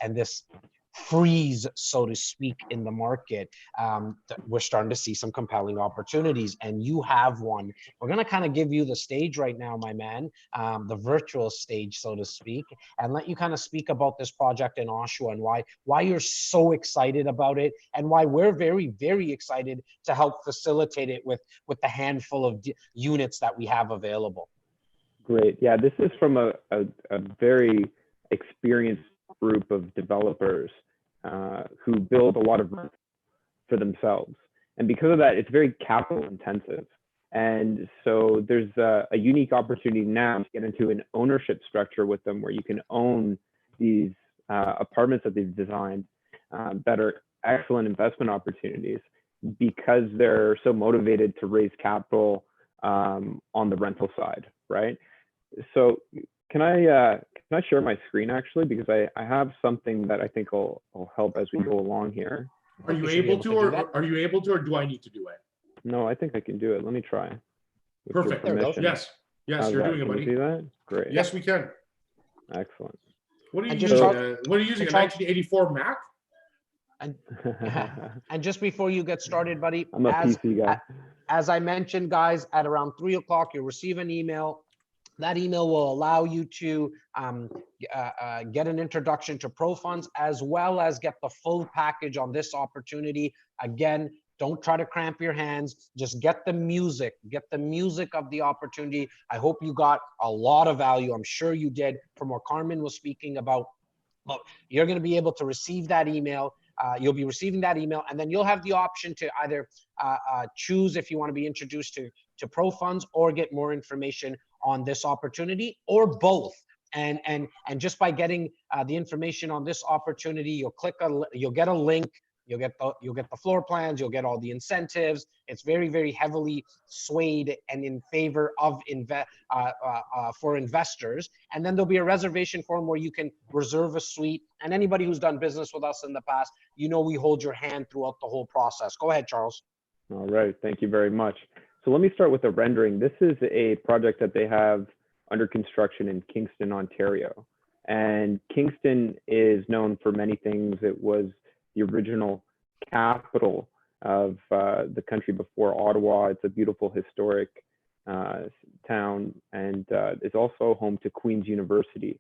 Speaker 2: freeze, so to speak, in the market, we're starting to see some compelling opportunities, and you have one. We're going to kind of give you the stage right now, my man, the virtual stage, so to speak, and let you kind of speak about this project in Oshawa and why you're so excited about it, and why we're very, very excited to help facilitate it with the handful of units that we have available.
Speaker 6: Great. Yeah, this is from a very experienced group of developers who build a lot of rent for themselves. And because of that, it's very capital intensive. And so there's a unique opportunity now to get into an ownership structure with them where you can own these apartments that they've designed that are excellent investment opportunities because they're so motivated to raise capital on the rental side, right? So can I share my screen actually, because I have something that I think will help as we go along here.
Speaker 1: Are you able to, or do I need to do it?
Speaker 6: No, I think I can do it. Let me try. With your
Speaker 1: Perfect.
Speaker 6: permission.
Speaker 1: Yes. Yes,
Speaker 6: How's
Speaker 1: you're
Speaker 6: that?
Speaker 1: doing it,
Speaker 6: Can you
Speaker 1: buddy.
Speaker 6: see that? Great.
Speaker 1: Yes, we can.
Speaker 6: Excellent.
Speaker 1: What are you
Speaker 2: And
Speaker 1: using?
Speaker 2: just
Speaker 1: What are you using? A 1984 Mac?
Speaker 2: And just before you get started, buddy,
Speaker 6: I'm a PC guy.
Speaker 2: as I mentioned, guys, at around 3 o'clock, you'll receive an email. That email will allow you to get an introduction to ProFunds, as well as get the full package on this opportunity. Again, don't try to cramp your hands. Just get the music of the opportunity. I hope you got a lot of value. I'm sure you did from what Carmen was speaking about. Look, you're going to be able to receive that email. You'll be receiving that email, and then you'll have the option to either choose if you want to be introduced to ProFunds or get more information on this opportunity, or both. And just by getting the information on this opportunity, you'll get a link. You'll get the floor plans. You'll get all the incentives. It's very, very heavily swayed and in favor of for investors. And then there'll be a reservation form where you can reserve a suite. And anybody who's done business with us in the past, you know we hold your hand throughout the whole process. Go ahead, Charles.
Speaker 6: All right, thank you very much. So let me start with the rendering. This is a project that they have under construction in Kingston, Ontario. And Kingston is known for many things. It was the original capital of the country before Ottawa. It's a beautiful historic town, and it's also home to Queen's University.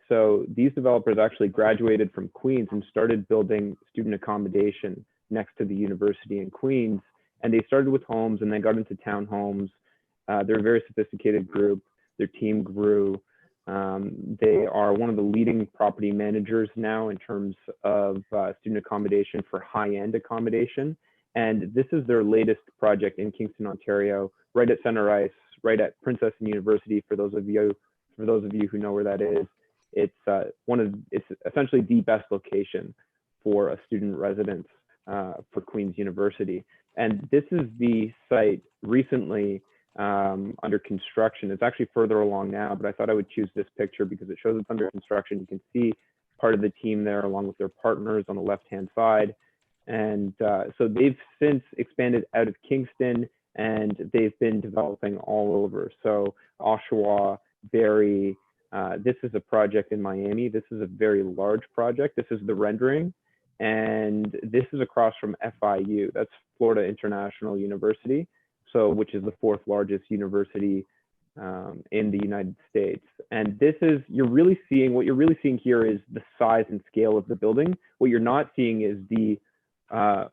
Speaker 6: So these developers actually graduated from Queen's and started building student accommodation next to the university in Queen's. And they started with homes and then got into townhomes. They're a very sophisticated group. Their team grew. They are one of the leading property managers now in terms of student accommodation for high-end accommodation. And this is their latest project in Kingston, Ontario, right at Center Ice, right at Princess and University. For those of you who know where that is, it's essentially the best location for a student residence for Queen's University. And this is the site recently under construction. It's actually further along now, but I thought I would choose this picture because it shows it's under construction. You can see part of the team there along with their partners on the left-hand side. And so they've since expanded out of Kingston, and they've been developing all over. So Oshawa, Barrie, this is a project in Miami. This is a very large project. This is the rendering. And this is across from FIU. That's Florida International University, so which is the fourth largest university in the United States. And this is, what you're really seeing here is the size and scale of the building. What you're not seeing is the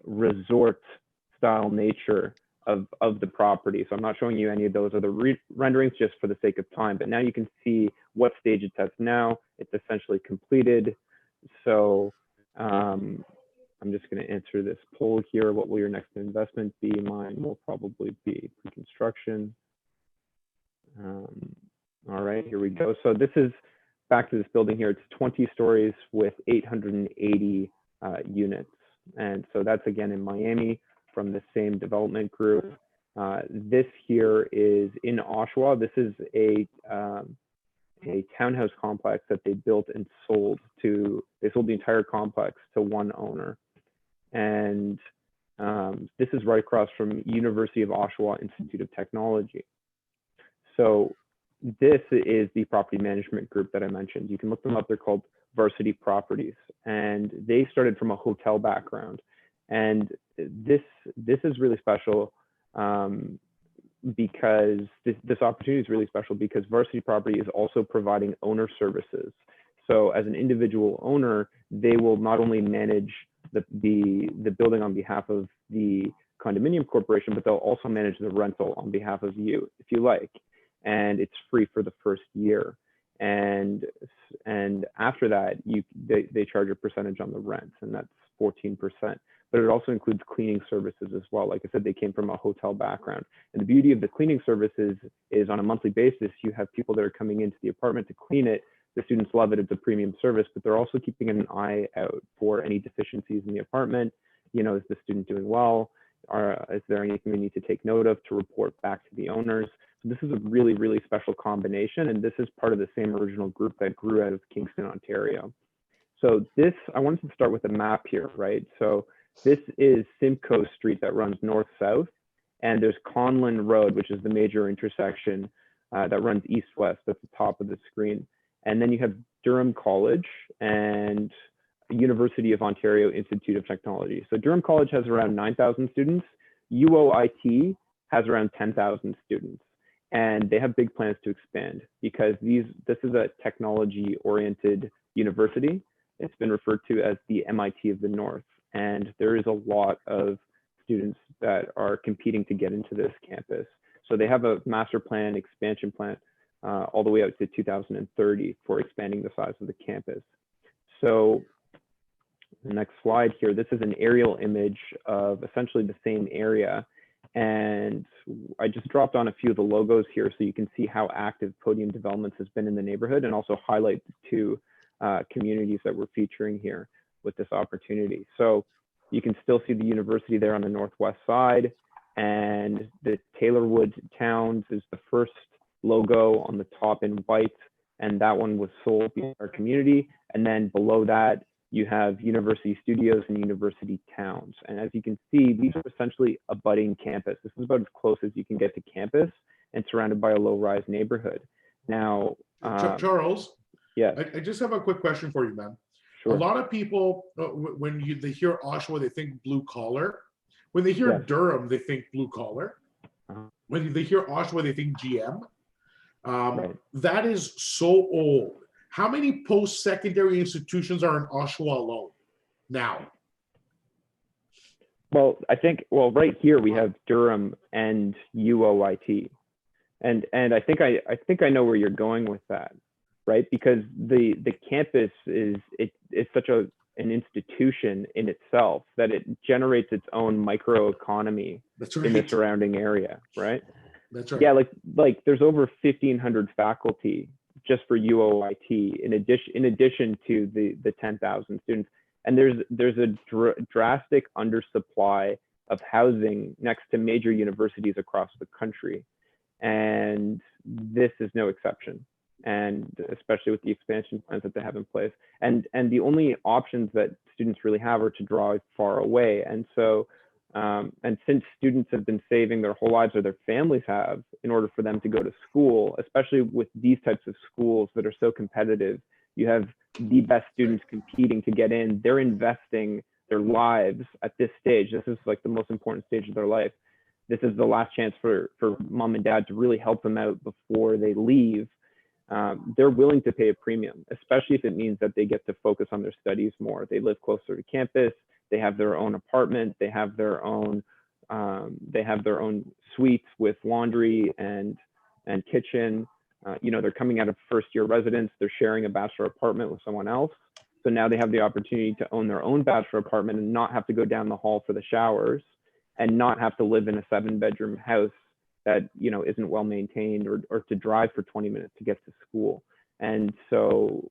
Speaker 6: resort style nature of the property. So I'm not showing you any of those other renderings just for the sake of time, but now you can see what stage it's at now. It's essentially completed. So I'm just going to answer this poll here. What will your next investment be? Mine will probably be pre-construction. All right, here we go. So this is back to this building here. It's 20 stories with 880 units. And so that's again in Miami from the same development group. This here is in Oshawa. This is a townhouse complex that they built and sold to, they sold the entire complex to one owner. And this is right across from University of Oshawa Institute of Technology. So this is the property management group that I mentioned. You can look them up. They're called Varsity Properties, and they started from a hotel background. And this is really special because this opportunity is really special because Varsity Property is also providing owner services. So as an individual owner, they will not only manage the building on behalf of the condominium corporation, but they'll also manage the rental on behalf of you, if you like. And it's free for the first year. and after that, they charge a percentage on the rent, and that's 14%. But it also includes cleaning services as well. Like I said, they came from a hotel background. And the beauty of the cleaning services is on a monthly basis, you have people that are coming into the apartment to clean it. The students love it. It's a premium service, but they're also keeping an eye out for any deficiencies in the apartment. You know, is the student doing well? Is there anything we need to take note of to report back to the owners? So this is a really, really special combination. And this is part of the same original group that grew out of Kingston, Ontario. So this, I wanted to start with a map here, right? So this is Simcoe Street that runs north-south, and there's Conlin Road, which is the major intersection that runs east-west at the top of the screen. And then you have Durham College and University of Ontario Institute of Technology. So Durham College has around 9,000 students. UOIT has around 10,000 students. And they have big plans to expand because this is a technology-oriented university. It's been referred to as the MIT of the North. And there is a lot of students that are competing to get into this campus. So they have a master plan, expansion plan, all the way out to 2030 for expanding the size of the campus. So the next slide here, this is an aerial image of essentially the same area. And I just dropped on a few of the logos here so you can see how active Podium Developments has been in the neighborhood, and also highlight the two communities that we're featuring here with this opportunity. So you can still see the university there on the northwest side, and the Taylorwood Towns is the first logo on the top in white, and that one was sold by our community. And then below that, you have University Studios and University Towns. And as you can see, these are essentially a budding campus. This is about as close as you can get to campus and surrounded by a low-rise neighborhood. Now,
Speaker 1: Charles,
Speaker 6: yeah,
Speaker 1: I just have a quick question for you, man.
Speaker 6: sure.
Speaker 1: A lot of people, when they hear Oshawa, they think blue collar. When they hear
Speaker 6: Yes.
Speaker 1: Durham, they think blue collar.
Speaker 6: Uh-huh.
Speaker 1: When they hear Oshawa, they think GM.
Speaker 6: Right.
Speaker 1: That is so old. How many post-secondary institutions are in Oshawa alone now?
Speaker 6: Well, I think, well, right here we have Durham and UOIT. And I think I know where you're going with that, right? Because the campus it's such an institution in itself that it generates its own microeconomy
Speaker 1: That's
Speaker 6: in the
Speaker 1: right.
Speaker 6: surrounding area, right?
Speaker 1: That's right.
Speaker 6: Yeah, like there's over 1,500 faculty just for UOIT in addition to the 10,000 students. And there's a drastic undersupply of housing next to major universities across the country. And this is no exception. And especially with the expansion plans that they have in place. And the only options that students really have are to draw far away. And so, and since students have been saving their whole lives, or their families have, in order for them to go to school, especially with these types of schools that are so competitive, you have the best students competing to get in. They're investing their lives at this stage. This is like the most important stage of their life. This is the last chance for mom and dad to really help them out before they leave. They're willing to pay a premium, especially if it means that they get to focus on their studies more. They live closer to campus. They have their own apartment. They have their own suites with laundry and kitchen. You know, they're coming out of first-year residence. They're sharing a bachelor apartment with someone else. So now they have the opportunity to own their own bachelor apartment and not have to go down the hall for the showers, and not have to live in a 7-bedroom house that, you know, isn't well maintained, or to drive for 20 minutes to get to school. And so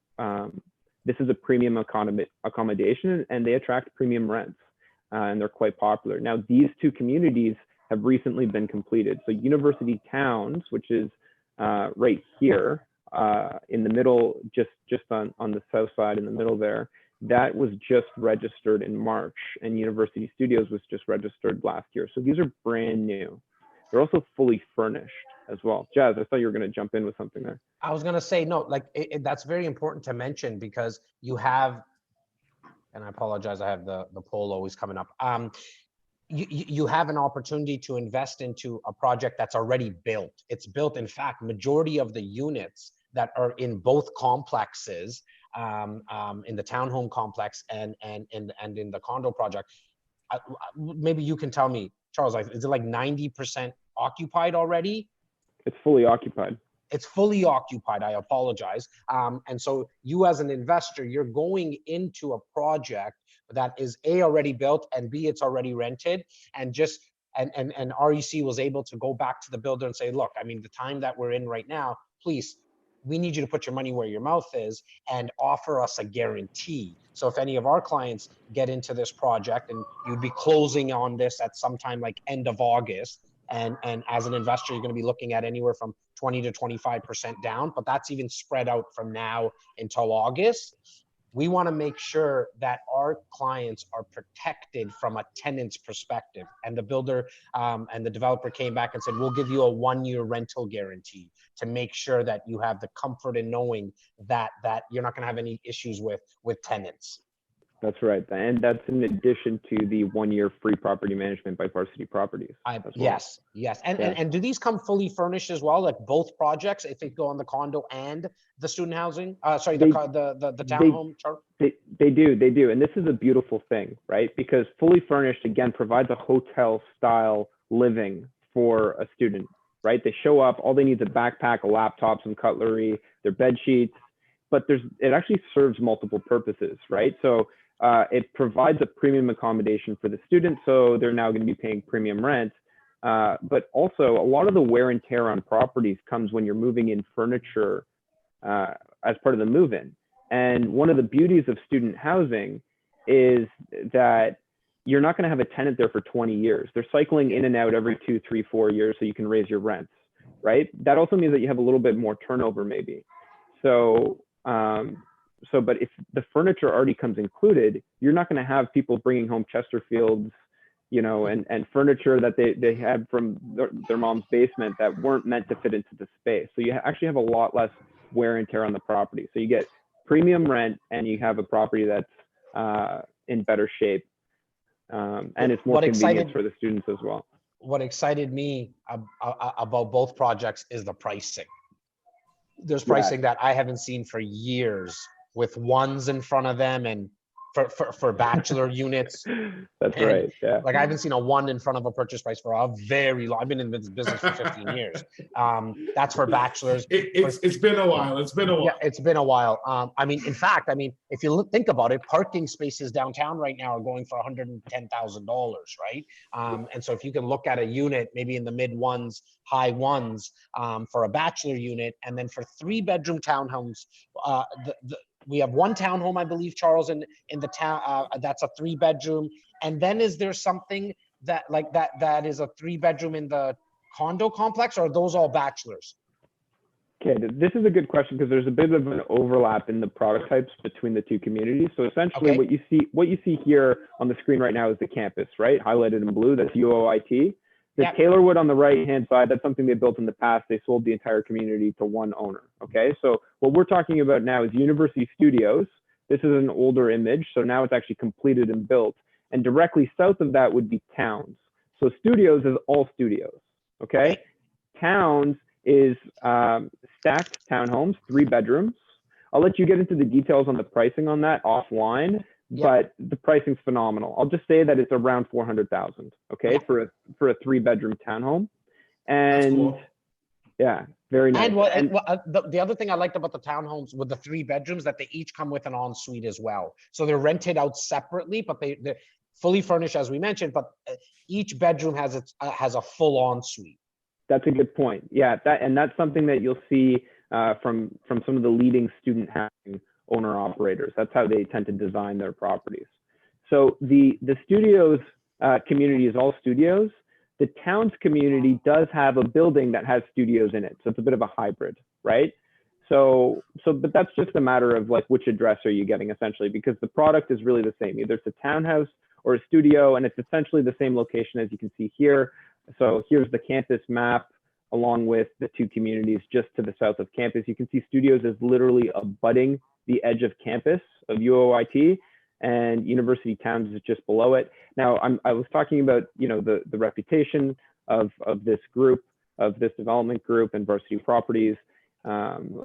Speaker 6: this is a premium accommodation, and they attract premium rents, and they're quite popular. Now, these two communities have recently been completed. So University Towns, which is right here in the middle, just on the south side in the middle there, that was just registered in March, and University Studios was just registered last year. So these are brand new. They're also fully furnished as well. Jas, I thought you were going to jump in with something there.
Speaker 2: I was going to say, no, like that's very important to mention, because you have, and I apologize, I have the poll always coming up. You have an opportunity to invest into a project that's already built. It's built. In fact, majority of the units that are in both complexes, in the townhome complex and in the condo project, maybe you can tell me, Charles, is it like 90% occupied already?
Speaker 6: It's fully occupied.
Speaker 2: It's fully occupied, I apologize. And so you as an investor, you're going into a project that is A, already built, and B, it's already rented, and just, and REC was able to go back to the builder and say, look, I mean, the time that we're in right now, please, we need you to put your money where your mouth is and offer us a guarantee. So if any of our clients get into this project and you'd be closing on this at sometime like end of August, and as an investor, you're going to be looking at anywhere from 20 to 25% down, but that's even spread out from now until August. We want to make sure that our clients are protected from a tenant's perspective. And the builder and the developer came back and said, we'll give you a 1-year rental guarantee to make sure that you have the comfort in knowing that you're not going to have any issues with tenants.
Speaker 6: That's right. And that's in addition to the 1-year free property management by Varsity Properties.
Speaker 2: Yes. And do these come fully furnished as well, like both projects, if they go on the condo and the student housing? The townhome?
Speaker 6: They do. And this is a beautiful thing, right? Because fully furnished, again, provides a hotel style living for a student, right? They show up, all they need is a backpack, a laptop, some cutlery, their bed sheets, but it actually serves multiple purposes, right? So it provides a premium accommodation for the student, so they're now going to be paying premium rent. But also, a lot of the wear and tear on properties comes when you're moving in furniture as part of the move-in. And one of the beauties of student housing is that you're not going to have a tenant there for 20 years. They're cycling in and out every 2, 3, 4 years, so you can raise your rents, right? That also means that you have a little bit more turnover, maybe. But if the furniture already comes included, you're not going to have people bringing home Chesterfields, and furniture that they had from their mom's basement that weren't meant to fit into the space. So you actually have a lot less wear and tear on the property. So you get premium rent and you have a property that's in better shape. And it's more convenient for the students as well.
Speaker 2: What excited me about both projects is the pricing. There's pricing that I haven't seen for years, with ones in front of them and for bachelor units.
Speaker 6: That's right. Yeah.
Speaker 2: Like I haven't seen a 1 in front of a purchase price for a very long. I've been in this business for 15 years. That's for bachilers.
Speaker 1: It's been a while.
Speaker 2: Yeah, it's been a while. If you think about it, parking spaces downtown right now are going for $110,000, right? And so if you can look at a unit, maybe in the mid ones, high ones, for a bachelor unit, and then for 3-bedroom townhomes, we have one townhome, I believe, Charles, in the town. That's a 3-bedroom. And then is there something that is a 3-bedroom in the condo complex, or are those all bachelors?
Speaker 6: Okay, this is a good question because there's a bit of an overlap in the product types between the two communities. So essentially, what you see here on the screen right now is the campus, right? Highlighted in blue. That's UOIT. The Taylorwood on the right-hand side, that's something they built in the past. They sold the entire community to one owner, okay? So what we're talking about now is University Studios. This is an older image, so now it's actually completed and built. And directly south of that would be Towns. So Studios is all studios, okay? Towns is stacked townhomes, 3 bedrooms. I'll let you get into the details on the pricing on that offline. But the pricing's phenomenal. I'll just say that it's around 400,000, okay, for a 3-bedroom townhome, and
Speaker 1: cool.
Speaker 6: Yeah, very nice.
Speaker 2: And the other thing I liked about the townhomes with the 3 bedrooms, that they each come with an ensuite as well. So they're rented out separately, but they're fully furnished, as we mentioned. But each bedroom has a full ensuite.
Speaker 6: That's a good point. Yeah, that's something that you'll see from some of the leading student housing owner operators. That's how they tend to design their properties. So the studios community is all studios. The Towns community does have a building that has studios in it. So it's a bit of a hybrid, right? But that's just a matter of like which address are you getting essentially, because the product is really the same. Either it's a townhouse or a studio, and it's essentially the same location as you can see here. So here's the campus map along with the 2 communities just to the south of campus. You can see studios is literally abutting the edge of campus of UOIT, and University Towns is just below it. Now, I was talking about, the reputation of this group, of this development group and Varsity Properties,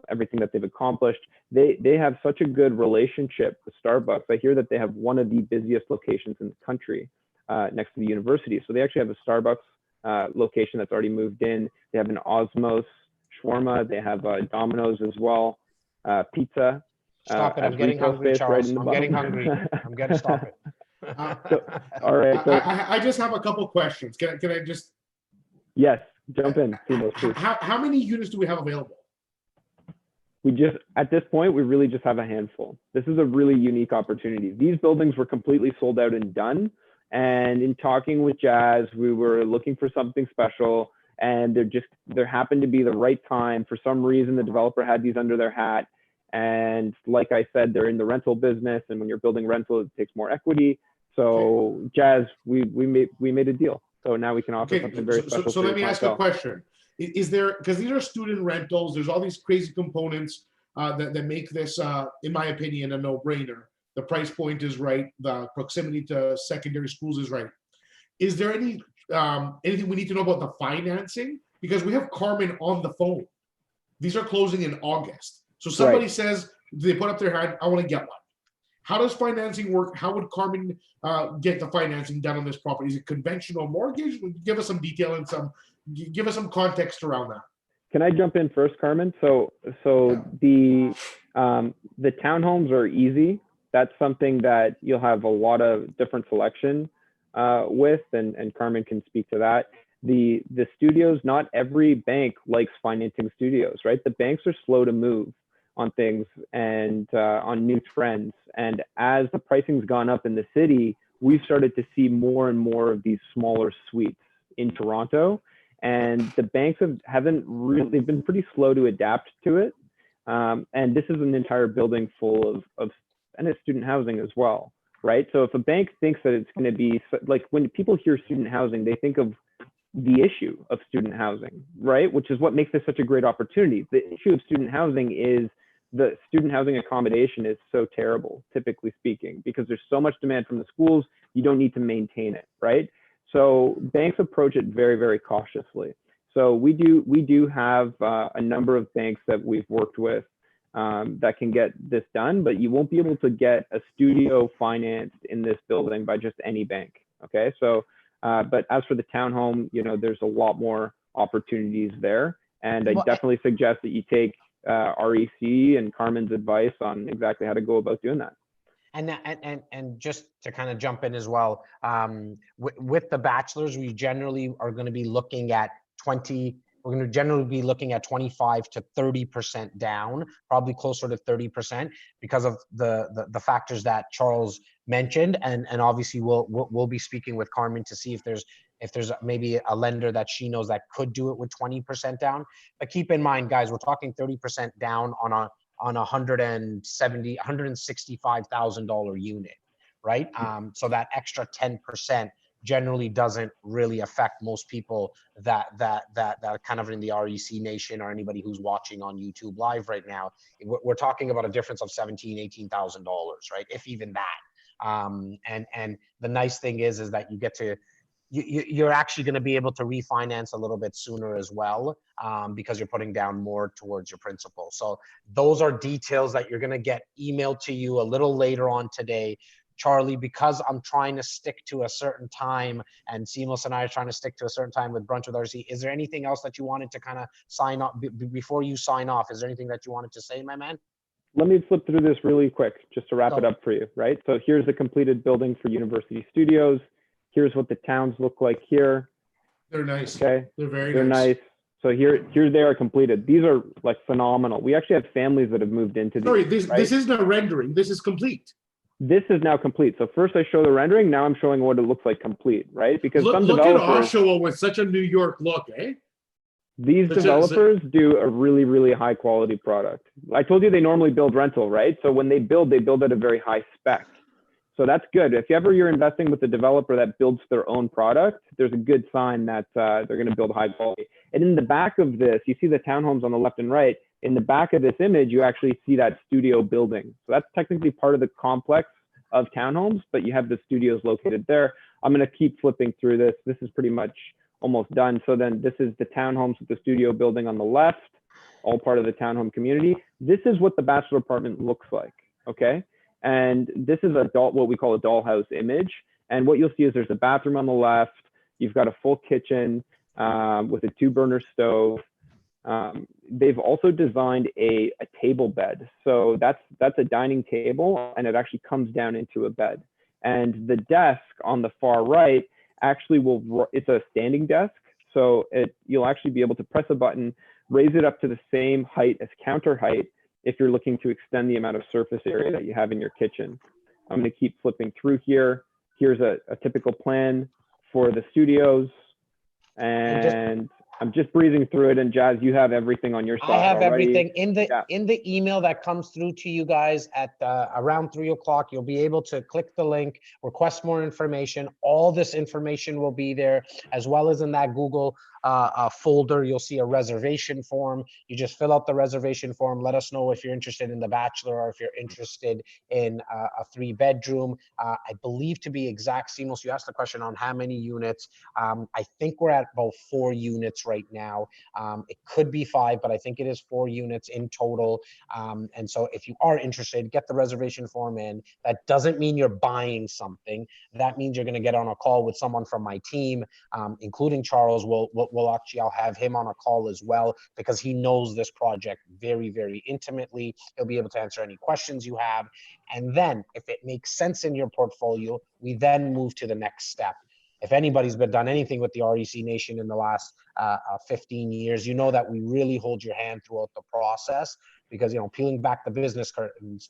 Speaker 6: everything that they've accomplished. They have such a good relationship with Starbucks. I hear that they have one of the busiest locations in the country next to the university. So they actually have a Starbucks location that's already moved in. They have an Osmos shawarma. They have Domino's as well, pizza.
Speaker 2: Stop it.
Speaker 6: as
Speaker 2: I'm getting
Speaker 6: retail
Speaker 2: hungry,
Speaker 6: space right
Speaker 2: Charles.
Speaker 6: in the
Speaker 2: I'm getting
Speaker 6: bottom.
Speaker 2: hungry. I'm gonna stop it.
Speaker 6: All right. So
Speaker 1: I just have a couple questions. Can I just,
Speaker 6: yes, jump in, Simos, please.
Speaker 1: how many units do we have available?
Speaker 6: We just, at this point, we really just have a handful. This is a really unique opportunity. These buildings were completely sold out and done. And in talking with Jas, we were looking for something special, and there happened to be the right time. For some reason, the developer had these under their hat. And like I said, they're in the rental business, and when you're building rental, it takes more equity. So Jas, we made a deal. So now we can offer something very special.
Speaker 1: So let me ask you a
Speaker 6: clientele.
Speaker 1: question. Is there, because these are student rentals, there's all these crazy components that make this, in my opinion, a no-brainer. The price point is right. The proximity to secondary schools is right. Is there anything we need to know about the financing? Because we have Carmen on the phone. These are closing in August. So somebody says, they put up their hand, I want to get one. How does financing work? How would Carmen get the financing done on this property? Is it conventional mortgage? Give us some detail and give us some context around that.
Speaker 6: Can I jump in first, Carmen? So the townhomes are easy. That's something that you'll have a lot of different selection with, and Carmen can speak to that. The studios, not every bank likes financing studios, right? The banks are slow to move on things and on new trends. And as the pricing's gone up in the city, we've started to see more and more of these smaller suites in Toronto. And the banks haven't really, they've been pretty slow to adapt to it. And this is an entire building full of and it's student housing as well, right? So if a bank thinks that it's going to be, like when people hear student housing, they think of the issue of student housing, right? Which is what makes this such a great opportunity. The issue of student housing is the student housing accommodation is so terrible, typically speaking, because there's so much demand from the schools, you don't need to maintain it, right? So banks approach it very, very cautiously. So we do have a number of banks that we've worked with that can get this done, but you won't be able to get a studio financed in this building by just any bank, okay? So, but as for the townhome, you know, there's a lot more opportunities there. And I definitely suggest that you take REC and Carmen's advice on exactly how to go about doing that.
Speaker 2: And just to kind of jump in as well, with the bachelors, we generally are going to be looking at 25 to 30% down, probably closer to 30% because of the factors that Charles mentioned. And obviously we'll be speaking with Carmen to see if there's maybe a lender that she knows that could do it with 20% down. But keep in mind, guys, we're talking 30% down on a $165,000 unit, right? So that extra 10% generally doesn't really affect most people that are kind of in the REC nation or anybody who's watching on YouTube live right now. We're talking about a difference of $17,000, $18,000, right? If even that. And the nice thing is that you get to, you're actually going to be able to refinance a little bit sooner as well, because you're putting down more towards your principal. So those are details that you're going to get emailed to you a little later on today. Charlie, because I'm trying to stick to a certain time, and Simos and I are trying to stick to a certain time with Brunch with REC, is there anything else that you wanted to kind of sign off before you sign off? Is there anything that you wanted to say, my man?
Speaker 6: Let me flip through this really quick just to wrap it up for you, right? So here's the completed building for University Studios. Here's what the towns look like here.
Speaker 1: They're nice.
Speaker 6: Okay.
Speaker 1: They're nice.
Speaker 6: So here they are completed. These are like phenomenal. We actually have families that have moved into these.
Speaker 1: Sorry, this isn't a rendering. This is complete.
Speaker 6: This is now complete. So first I show the rendering. Now I'm showing what it looks like complete, right? Because some
Speaker 1: Look at
Speaker 6: developers,
Speaker 1: Oshawa with such a New York look, eh?
Speaker 6: these developers do a really, really high quality product. I told you they normally build rental, right? So when they build at a very high spec. So that's good. If ever you're investing with a developer that builds their own product, there's a good sign that they're going to build high quality. And in the back of this, you see the townhomes on the left and right. In the back of this image, you actually see that studio building. So that's technically part of the complex of townhomes, but you have the studios located there. I'm going to keep flipping through this. This is pretty much almost done. So then this is the townhomes with the studio building on the left, all part of the townhome community. This is what the bachelor apartment looks like, okay? And this is what we call a dollhouse image. And what you'll see is there's a bathroom on the left. You've got a full kitchen with a 2-burner stove. They've also designed a table bed. So that's a dining table, and it actually comes down into a bed. And the desk on the far right actually it's a standing desk. So you'll actually be able to press a button, raise it up to the same height as counter height if you're looking to extend the amount of surface area that you have in your kitchen. I'm going to keep flipping through here. Here's a typical plan for the studios. And I'm just breezing through it. And Jas, you have everything on your side
Speaker 2: I have
Speaker 6: already.
Speaker 2: everything in the
Speaker 6: Yeah.
Speaker 2: in the email that comes through to you guys at around 3 o'clock. You'll be able to click the link, request more information. All this information will be there, as well as in that Google folder. You'll see a reservation form. You just fill out the reservation form. Let us know if you're interested in the bachelor or if you're interested in a 3-bedroom. I believe, to be exact, Simos, you asked the question on how many units. I think we're at about 4 units right now. It could be 5, but I think it is 4 units in total. And so if you are interested, get the reservation form in. That doesn't mean you're buying something. That means you're going to get on a call with someone from my team, including Charles. I'll have him on a call as well, because he knows this project very, very intimately. He'll be able to answer any questions you have. And then if it makes sense in your portfolio, we then move to the next step. If anybody's done anything with the REC Nation in the last 15 years, you know that we really hold your hand throughout the process, because, peeling back the business curtains,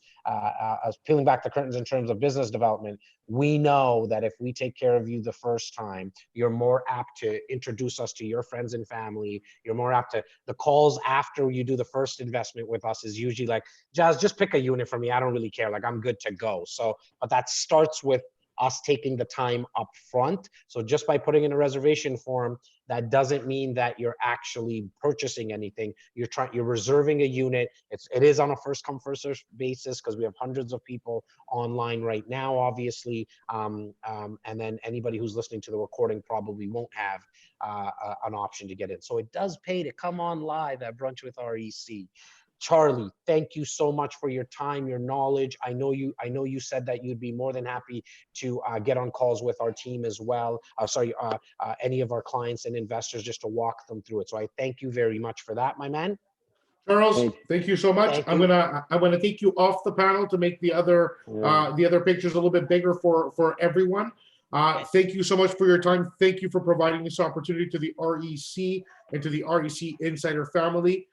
Speaker 2: peeling back the curtains in terms of business development, we know that if we take care of you the first time, you're more apt to introduce us to your friends and family. You're more apt to, the calls after you do the first investment with us is usually like, Jas, just pick a unit for me. I don't really care. Like, I'm good to go. So, but that starts with us taking the time up front. So just by putting in a reservation form, that doesn't mean that you're actually purchasing anything. You're reserving a unit. It is on a first come first served basis, because we have hundreds of people online right now, obviously. And then anybody who's listening to the recording probably won't have an option to get in. So it does pay to come on live at Brunch with REC. Charlie, thank you so much for your time, your knowledge. I know you said that you'd be more than happy to get on calls with our team as well. Any of our clients and investors, just to walk them through it. So I thank you very much for that, my man.
Speaker 1: Charles, thank you so much.
Speaker 2: Thank
Speaker 1: I'm
Speaker 2: you.
Speaker 1: gonna take you off the panel to make the other pictures a little bit bigger for everyone. Thank you so much for your time. Thank you for providing this opportunity to the REC and to the REC Insider family.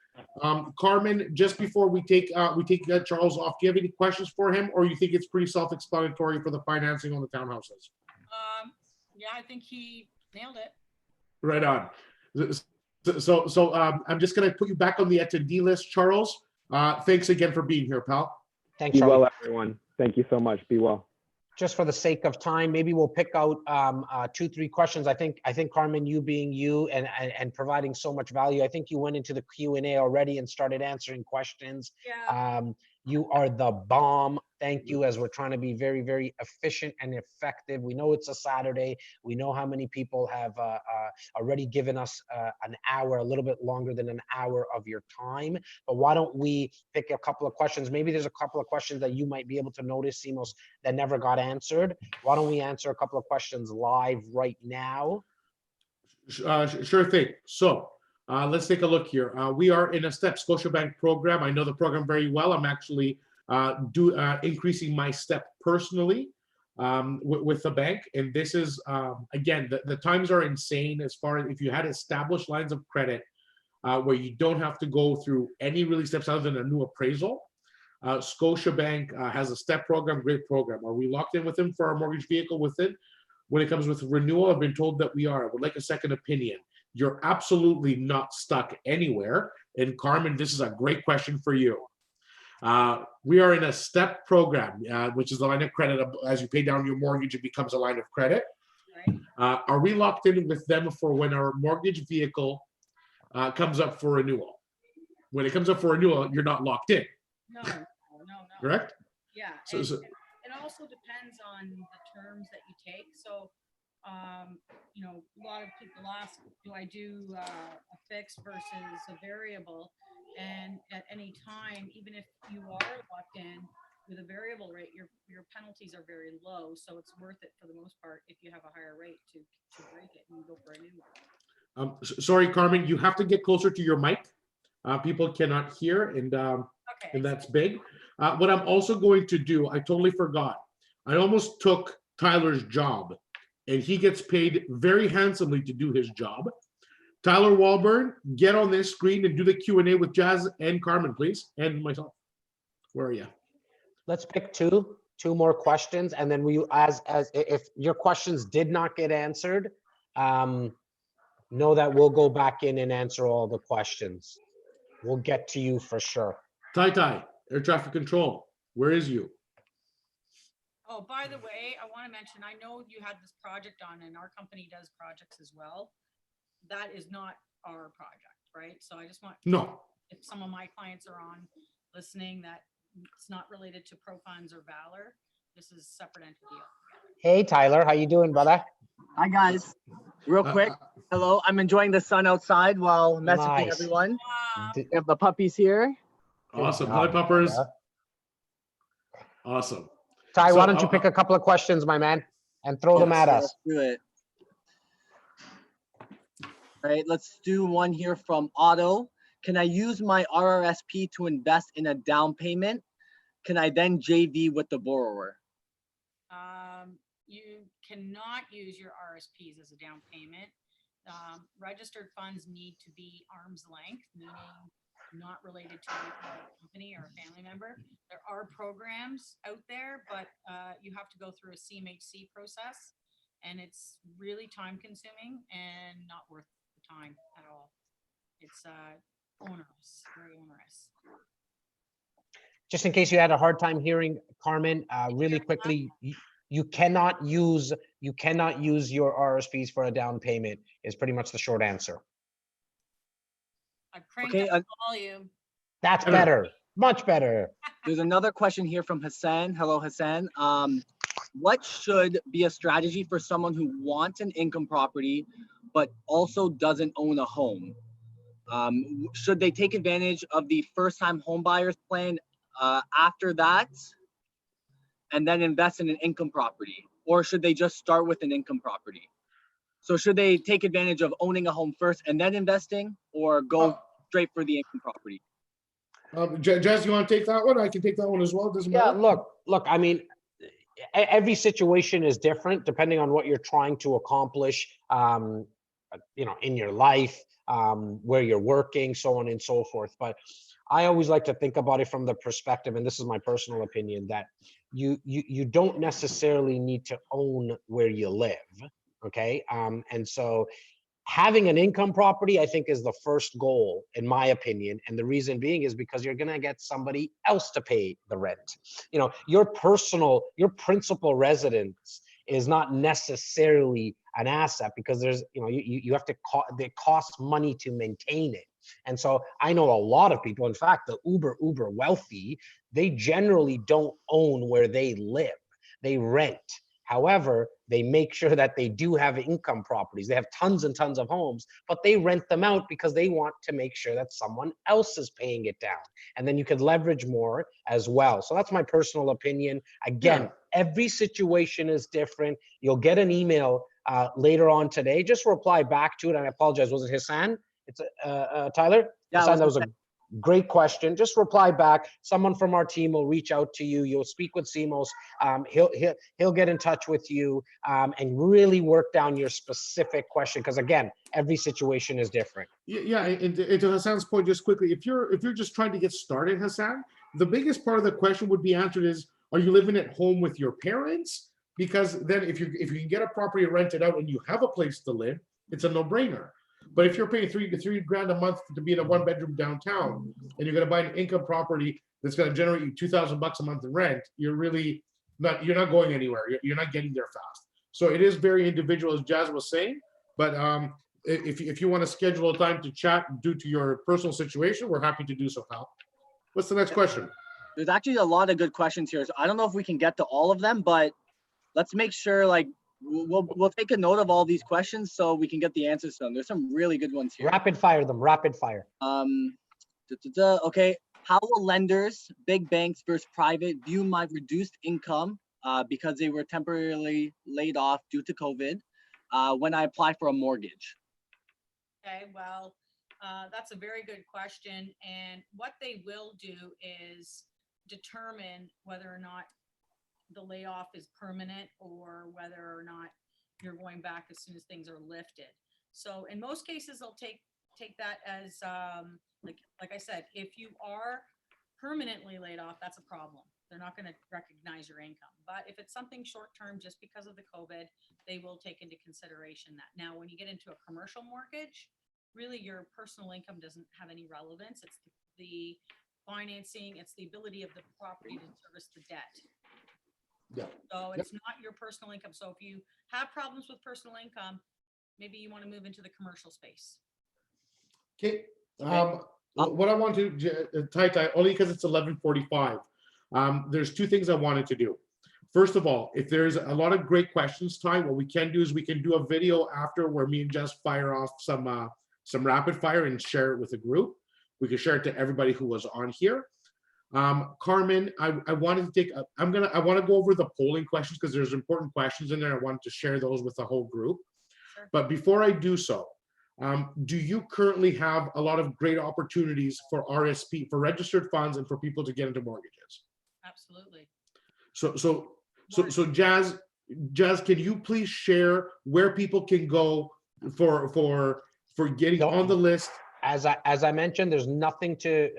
Speaker 1: Carmen, just before we take Charles off, do you have any questions for him, or you think it's pretty self-explanatory for the financing on the townhouses?
Speaker 3: Yeah, I think he nailed it.
Speaker 1: Right on. So I'm just going to put you back on the attendee list, Charles. Thanks again for being here, pal.
Speaker 2: Thanks,
Speaker 6: Be
Speaker 2: Charlie.
Speaker 6: well, everyone. Thank you so much. Be well.
Speaker 2: Just for the sake of time, maybe we'll pick out 2-3 questions. I think Carmen, you being you and providing so much value, I think you went into the Q&A already and started answering questions.
Speaker 3: Yeah.
Speaker 2: You are the bomb. Thank you, as we're trying to be very, very efficient and effective. We know it's a Saturday. We know how many people have already given us an hour, a little bit longer than an hour of your time. But why don't we pick a couple of questions? Maybe there's a couple of questions that you might be able to notice, Simos, that never got answered. Why don't we answer a couple of questions live right now?
Speaker 1: Sure thing. So let's take a look here. We are in a STEP Scotiabank program. I know the program very well. I'm actually increasing my STEP personally with the bank. And this is, again, the times are insane as far as if you had established lines of credit where you don't have to go through any really steps other than a new appraisal. Scotiabank has a STEP program, great program. Are we locked in with them for our mortgage vehicle with it? When it comes with renewal, I've been told that we are. I would like a second opinion. You're absolutely not stuck anywhere. And Carmen, this is a great question for you. We are in a STEP program, which is the line of credit. As you pay down your mortgage, it becomes a line of credit.
Speaker 3: Right.
Speaker 1: Are we locked in with them for when our mortgage vehicle comes up for renewal? When it comes up for renewal, you're not locked in.
Speaker 3: No.
Speaker 1: Correct?
Speaker 3: Yeah.
Speaker 1: So,
Speaker 3: It also depends on the terms that you take. So, a lot of people ask, do I do a fixed versus a variable? And at any time, even if you are locked in with a variable rate, your penalties are very low. So it's worth it for the most part if you have a higher rate to break it and go for a new one.
Speaker 1: Sorry, Carmen, you have to get closer to your mic. People cannot hear, and
Speaker 3: Okay.
Speaker 1: that's big. What I'm also going to do, I totally forgot. I almost took Tyler's job, and he gets paid very handsomely to do his job. Tyler Walburn, get on this screen and do the Q&A with Jas and Carmen, please, and myself. Where are you?
Speaker 2: Let's pick two more questions, and then we, as if your questions did not get answered, know that we'll go back in and answer all the questions. We'll get to you for sure.
Speaker 1: Tai, air traffic control, where is you?
Speaker 3: Oh, by the way, I want to mention, I know you had this project on, and our company does projects as well. That is not our project, right? So I just want,
Speaker 1: No.
Speaker 3: if some of my clients are on listening, that it's not related to ProFunds or Valor. This is a separate entity.
Speaker 2: Hey, Tyler, how you doing, brother?
Speaker 7: Hi, guys. Real quick. Hello. I'm enjoying the sun outside while messaging
Speaker 2: Nice.
Speaker 7: everyone.
Speaker 3: Wow.
Speaker 7: We have the puppies here.
Speaker 1: Awesome.
Speaker 2: Good
Speaker 1: Hi,
Speaker 2: job,
Speaker 1: puppers.
Speaker 2: brother.
Speaker 1: Awesome.
Speaker 2: Ty,
Speaker 1: So,
Speaker 2: why don't you pick a couple of questions, my man, and throw them at us?
Speaker 7: Let's do it. All right, let's do one here from Otto. Can I use my RRSP to invest in a down payment? Can I then JV with the borrower?
Speaker 3: You cannot use your RSPs as a down payment. Registered funds need to be arm's length, meaning not related to a company or a family member. There are programs out there, but you have to go through a CMHC process, and it's really time consuming and not worth the time at all. It's onerous, very onerous.
Speaker 2: Just in case you had a hard time hearing, Carmen, really quickly, you cannot use your RSPs for a down payment is pretty much the short answer.
Speaker 3: I cranked
Speaker 7: Okay,
Speaker 3: up the volume.
Speaker 2: That's better, much better.
Speaker 7: There's another question here from Hassan. Hello, Hassan. What should be a strategy for someone who wants an income property but also doesn't own a home? Should they take advantage of the first-time home buyers plan after that and then invest in an income property? Or should they just start with an income property? So should they take advantage of owning a home first and then investing, or go straight for the income property?
Speaker 1: Jas, you want to take that one? I can take that one as well. It doesn't
Speaker 2: Yeah,
Speaker 1: matter.
Speaker 2: look, I mean, every situation is different depending on what you're trying to accomplish, in your life, where you're working, so on and so forth. But I always like to think about it from the perspective, and this is my personal opinion, that you don't necessarily need to own where you live. Okay. And so having an income property, I think, is the first goal, in my opinion. And the reason being is because you're going to get somebody else to pay the rent. Your principal residence is not necessarily an asset, because there's, you have to, it costs money to maintain it. And so I know a lot of people, in fact, the uber wealthy, they generally don't own where they live. They rent. However, they make sure that they do have income properties. They have tons and tons of homes, but they rent them out because they want to make sure that someone else is paying it down. And then you could leverage more as well. So that's my personal opinion. Again, every situation is different. You'll get an email later on today. Just reply back to it. And I apologize. Was it Hassan? It's Tyler?
Speaker 7: Yeah,
Speaker 2: Hassan, that was a great question. Just reply back. Someone from our team will reach out to you. You'll speak with Simos. He'll get in touch with you and really work down your specific question. Because again, every situation is different.
Speaker 1: Yeah, and to Hassan's point, just quickly, if you're just trying to get started, Hassan, the biggest part of the question would be answered is, are you living at home with your parents? Because then if you can get a property rented out and you have a place to live, it's a no-brainer. But if you're paying $3 grand a month to be in a one-bedroom downtown, and you're going to buy an income property that's going to generate you $2,000 a month in rent, you're not going anywhere. You're not getting there fast. So it is very individual, as Jas was saying. But if you want to schedule a time to chat due to your personal situation, we're happy to do so, pal. What's the next question?
Speaker 7: There's actually a lot of good questions here. So I don't know if we can get to all of them, but let's make sure, like, we'll take a note of all these questions so we can get the answers to them. There's some really good ones here.
Speaker 2: Rapid fire them, rapid fire.
Speaker 7: Okay. How will lenders, big banks versus private, view my reduced income because they were temporarily laid off due to COVID when I apply for a mortgage?
Speaker 3: Okay, well, That's a very good question. And what they will do is determine whether or not the layoff is permanent or whether or not you're going back as soon as things are lifted. So in most cases, they'll take that as, like I said, if you are permanently laid off, that's a problem. They're not going to recognize your income. But if it's something short-term, just because of the COVID, they will take into consideration that. Now, when you get into a commercial mortgage, really your personal income doesn't have any relevance. It's the financing, it's the ability of the property to service the debt.
Speaker 1: Yeah.
Speaker 3: So it's not your personal income. So if you have problems with personal income, maybe you want to move into the commercial space.
Speaker 1: Okay. What I want to, Tai, only because it's 11:45. There's two things I wanted to do. First of all, if there's a lot of great questions, Tai, what we can do is we can do a video after where me and Jas fire off some rapid fire and share it with the group. We can share it to everybody who was on here. Carmen, I wanted to take, I want to go over the polling questions because there's important questions in there. I wanted to share those with the whole group.
Speaker 3: Sure.
Speaker 1: But before I do so, do you currently have a lot of great opportunities for RSP, for registered funds and for people to get into mortgages?
Speaker 3: Absolutely.
Speaker 1: So Jas, can you please share where people can go for getting on the list?
Speaker 2: As I mentioned, there's nothing to,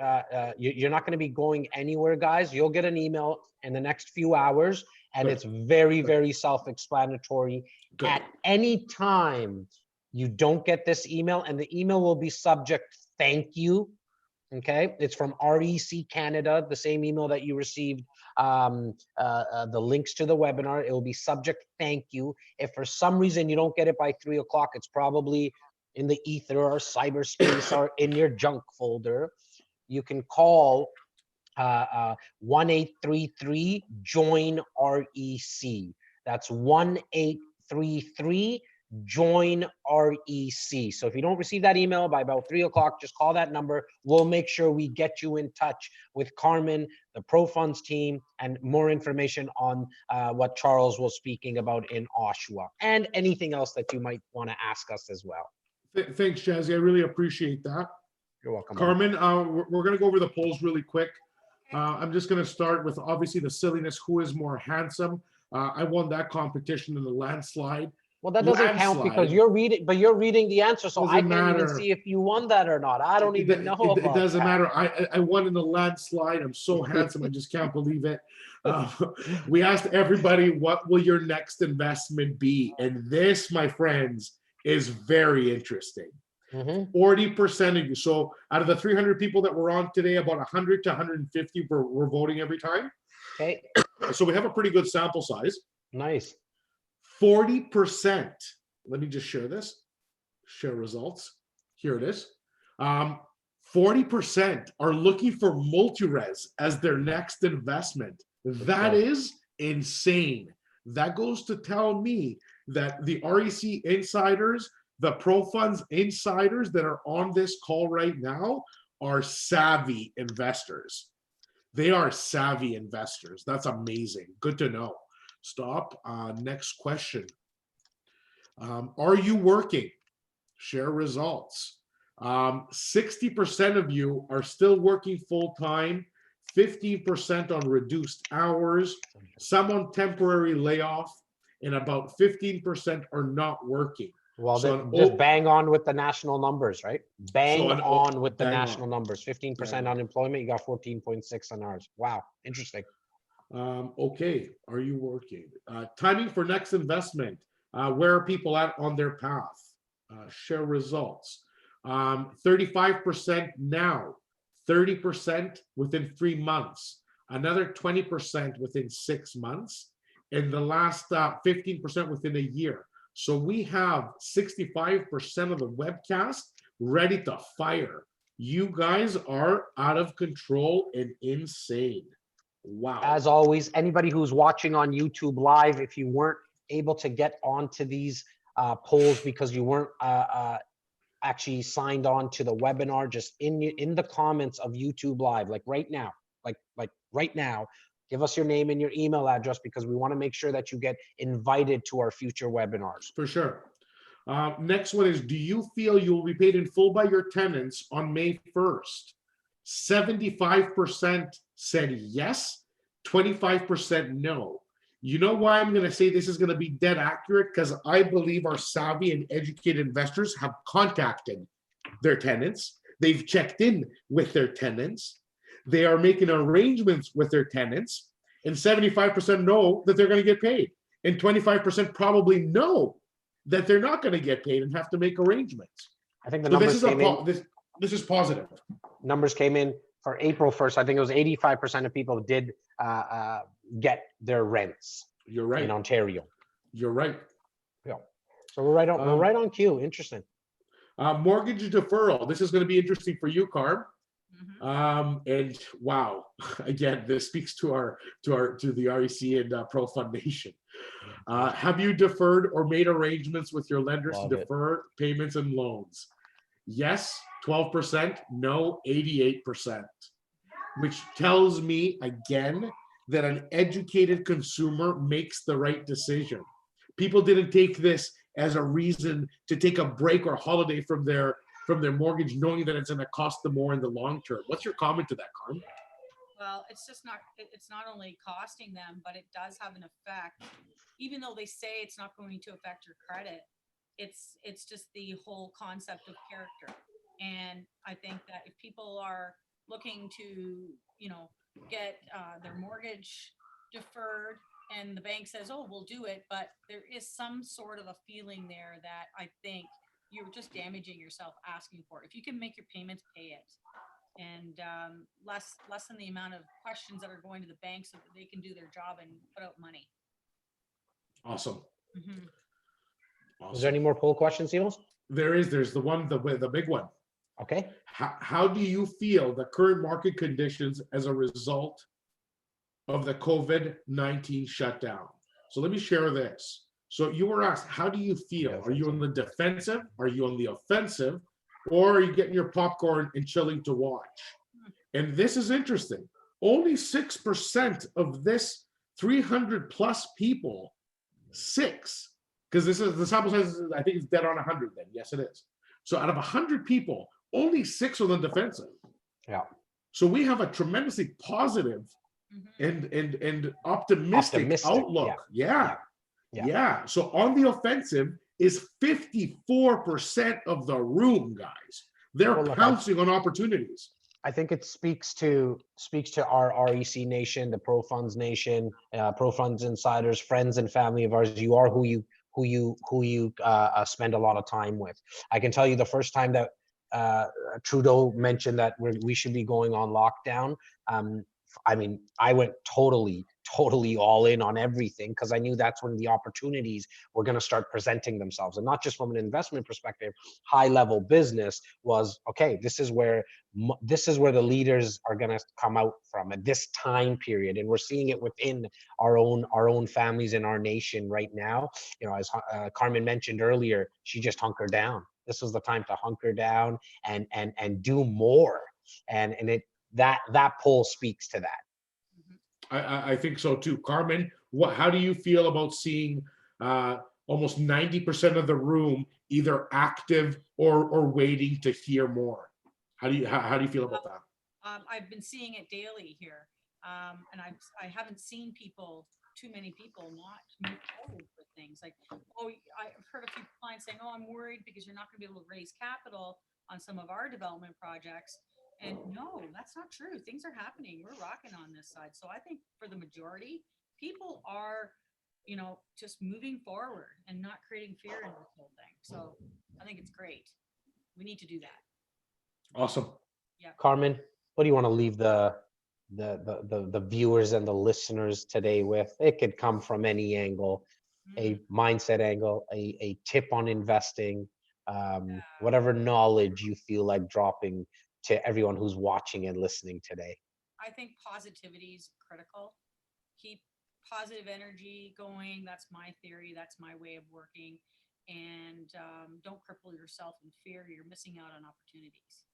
Speaker 2: you're not going to be going anywhere, guys. You'll get an email in the next few hours, and
Speaker 1: Good.
Speaker 2: it's very, very self-explanatory.
Speaker 1: Good.
Speaker 2: At any time you don't get this email, and the email will be subject, thank you. Okay, it's from REC Canada, the same email that you received the links to the webinar. It will be subject, thank you. If for some reason you don't get it by 3 o'clock, it's probably in the ether or cyberspace or in your junk folder. You can call 1-833 join REC. That's 1-833 join REC. So if you don't receive that email by about 3 o'clock, just call that number. We'll make sure we get you in touch with Carmen, the ProFunds team, and more information on what Charles was speaking about in Oshawa, and anything else that you might want to ask us as well.
Speaker 1: Thanks, Jazzy. I really appreciate that.
Speaker 2: You're welcome.
Speaker 1: Carmen, we're going to go over the polls really quick. I'm just going to start with obviously the silliness. Who is more handsome? I won that competition in the landslide.
Speaker 2: Well, that doesn't count because you're reading, but you're reading the answer, so I can't even see if you won that or not. I don't even know about
Speaker 1: it doesn't
Speaker 2: that.
Speaker 1: matter. I won in the landslide. I'm so handsome. I just can't believe it. We asked everybody, what will your next investment be? And this, my friends, is very interesting. 40% of you. So out of the 300 people that were on today, about 100 to 150 were voting every time.
Speaker 2: Okay.
Speaker 1: So we have a pretty good sample size.
Speaker 2: Nice.
Speaker 1: 40%. Let me just share this. Share results. Here it is. 40% are looking for multi-res as their next investment. That is insane. That goes to tell me that the REC insiders, the ProFunds insiders that are on this call right now are savvy investors. They are savvy investors. That's amazing. Good to know. Stop. Next question. Are you working? Share results. 60% of you are still working full-time, 15% on reduced hours, some on temporary layoff, and about 15% are not working.
Speaker 2: Well,
Speaker 1: So
Speaker 2: just bang on with the national numbers, right? Bang on with the
Speaker 1: bang
Speaker 2: national
Speaker 1: on.
Speaker 2: numbers. 15% unemployment, you got 14.6 on ours. Wow, interesting.
Speaker 1: Okay, are you working? Timing for next investment. Where are people at on their path? Share results. 35% now, 30% within 3 months, another 20% within 6 months, and the last 15% within a year. So we have 65% of the webcast ready to fire. You guys are out of control and insane. Wow.
Speaker 2: As always, anybody who's watching on YouTube Live, if you weren't able to get onto these polls because you weren't actually signed on to the webinar, just in the comments of YouTube Live, like right now, like right now, give us your name and your email address because we want to make sure that you get invited to our future webinars.
Speaker 1: For sure. Next one is, do you feel you will be paid in full by your tenants on May 1st? 75% said yes, 25% no. You know why I'm going to say this is going to be dead accurate? Because I believe our savvy and educated investors have contacted their tenants. They've checked in with their tenants. They are making arrangements with their tenants. And 75% know that they're going to get paid. And 25% probably know that they're not going to get paid and have to make arrangements.
Speaker 2: I think the
Speaker 1: So
Speaker 2: numbers came in.
Speaker 1: this is positive.
Speaker 2: Numbers came in for April 1st. I think it was 85% of people did get their rents
Speaker 1: You're right.
Speaker 2: in Ontario.
Speaker 1: You're right.
Speaker 2: Yeah. So we're right on cue. Interesting.
Speaker 1: Mortgage deferral. This is going to be interesting for you, Carm.
Speaker 3: Mhm.
Speaker 1: And wow, again, this speaks to the REC and ProFund Nation. Have you deferred or made arrangements with your lenders
Speaker 2: Love
Speaker 1: to
Speaker 2: it.
Speaker 1: defer payments and loans? Yes, 12%, no, 88%, which tells me again that an educated consumer makes the right decision. People didn't take this as a reason to take a break or holiday from their mortgage, knowing that it's going to cost them more in the long term. What's your comment to that, Carm?
Speaker 3: Well, it's not only costing them, but it does have an effect. Even though they say it's not going to affect your credit, it's just the whole concept of character. And I think that if people are looking to, get their mortgage deferred and the bank says, oh, we'll do it, but there is some sort of a feeling there that I think you're just damaging yourself asking for it. If you can make your payments, pay it. And lessen the amount of questions that are going to the bank so that they can do their job and put out money.
Speaker 1: Awesome.
Speaker 3: Mhm.
Speaker 1: Awesome.
Speaker 2: Is there any more poll questions, Simos?
Speaker 1: There's the big one.
Speaker 2: Okay.
Speaker 1: How do you feel the current market conditions as a result of the COVID-19 shutdown? So let me share this. So you were asked, how do you feel? Are you on the defensive? Are you on the offensive? Or are you getting your popcorn and chilling to watch? And this is interesting. Only 6% of this 300 plus people, because the sample size, I think it's dead on 100 then. Yes, it is. So out of 100 people, only 6 are on the defensive.
Speaker 2: Yeah.
Speaker 1: So we have a tremendously positive
Speaker 3: Mhm.
Speaker 1: and optimistic outlook.
Speaker 2: Yeah.
Speaker 1: Yeah. So on the offensive is 54% of the room, guys. They're
Speaker 2: Well, look,
Speaker 1: pouncing on opportunities.
Speaker 2: I think it speaks to our REC nation, the ProFunds nation, ProFunds insiders, friends and family of ours. You are who you spend a lot of time with. I can tell you the first time that Trudeau mentioned that we should be going on lockdown. I mean, I went totally all in on everything because I knew that's when the opportunities were going to start presenting themselves, and not just from an investment perspective. High level business was okay. This is where the leaders are going to come out from at this time period, and we're seeing it within our own families in our nation right now. As Carmen mentioned earlier, she just hunkered down. This was the time to hunker down and do more, and that poll speaks to that.
Speaker 1: I think so too. Carmen, how do you feel about seeing almost 90% of the room either active or waiting to hear more? How do you feel about that?
Speaker 3: I've been seeing it daily here, and I haven't seen too many people not move forward with things. Like, I've heard a few clients saying, "Oh, I'm worried because you're not going to be able to raise capital on some of our development projects." And no, that's not true. Things are happening. We're rocking on this side. So I think for the majority, people are, just moving forward and not creating fear in this whole thing. So I think it's great. We need to do that.
Speaker 1: Awesome.
Speaker 3: Yeah.
Speaker 2: Carmen, what do you want to leave the viewers and the listeners today with? It could come from any angle, a mindset angle, a tip on investing, whatever knowledge you feel like dropping to everyone who's watching and listening today.
Speaker 3: I think positivity is critical. Keep positive energy going. That's my theory. That's my way of working. And don't cripple yourself in fear. You're missing out on opportunities.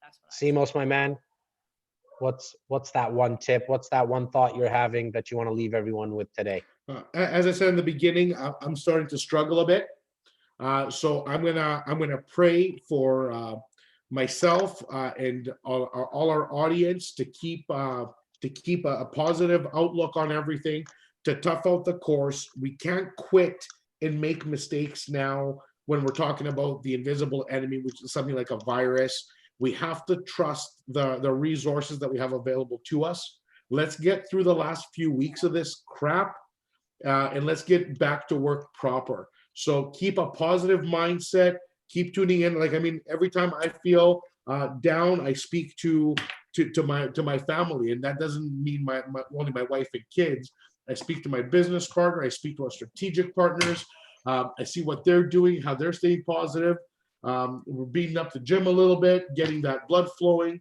Speaker 3: That's what I say.
Speaker 2: Simos, my man, what's that one tip? What's that one thought you're having that you want to leave everyone with today?
Speaker 1: As I said in the beginning, I'm starting to struggle a bit. So I'm gonna pray for myself and all our audience to keep a positive outlook on everything, to tough out the course. We can't quit and make mistakes now when we're talking about the invisible enemy, which is something like a virus. We have to trust the resources that we have available to us. Let's get through the last few weeks of this crap, and let's get back to work proper. So keep a positive mindset. Keep tuning in. Like, I mean, every time I feel down, I speak to my family, and that doesn't mean only my wife and kids. I speak to my business partner. I speak to our strategic partners. I see what they're doing, how they're staying positive. We're beating up the gym a little bit, getting that blood flowing.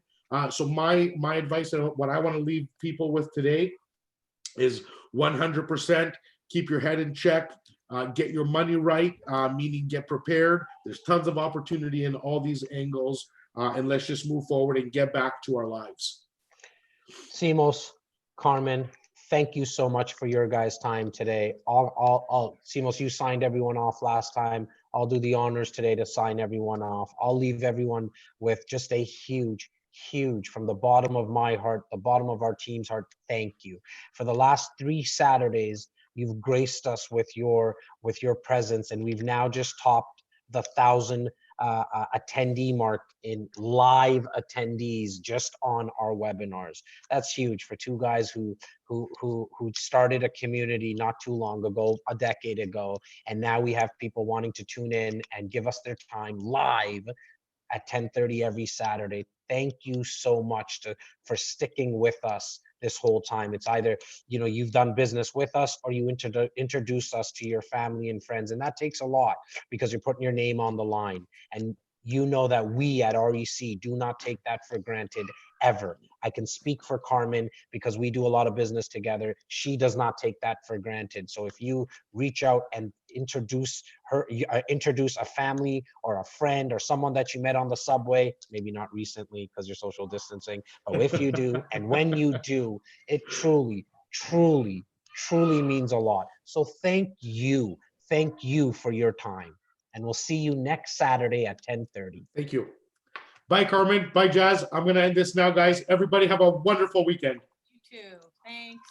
Speaker 1: So my advice and what I want to leave people with today is 100% keep your head in check, get your money right, meaning get prepared. There's tons of opportunity in all these angles, and let's just move forward and get back to our lives.
Speaker 2: Simos, Carmen, thank you so much for your guys' time today. Simos, you signed everyone off last time. I'll do the honors today to sign everyone off. I'll leave everyone with just a huge, from the bottom of my heart, the bottom of our team's heart, thank you. For the last 3 Saturdays, you've graced us with your presence, and we've now just topped the 1,000 attendee mark in live attendees just on our webinars. That's huge for 2 guys who started a community not too long ago, a decade ago, and now we have people wanting to tune in and give us their time live at 10:30 every Saturday. Thank you so much for sticking with us this whole time. It's either, you've done business with us or you introduce us to your family and friends. And that takes a lot because you're putting your name on the line. And you know that we at REC do not take that for granted ever. I can speak for Carmen because we do a lot of business together. She does not take that for granted. So if you reach out and introduce a family or a friend or someone that you met on the subway, maybe not recently because you're social distancing, but if you do, and when you do, it truly means a lot. So thank you for your time. And we'll see you next Saturday at 10:30.
Speaker 1: Thank you. Bye, Carmen. Bye, Jas. I'm going to end this now, guys. Everybody have a wonderful weekend.
Speaker 3: You too. Thanks.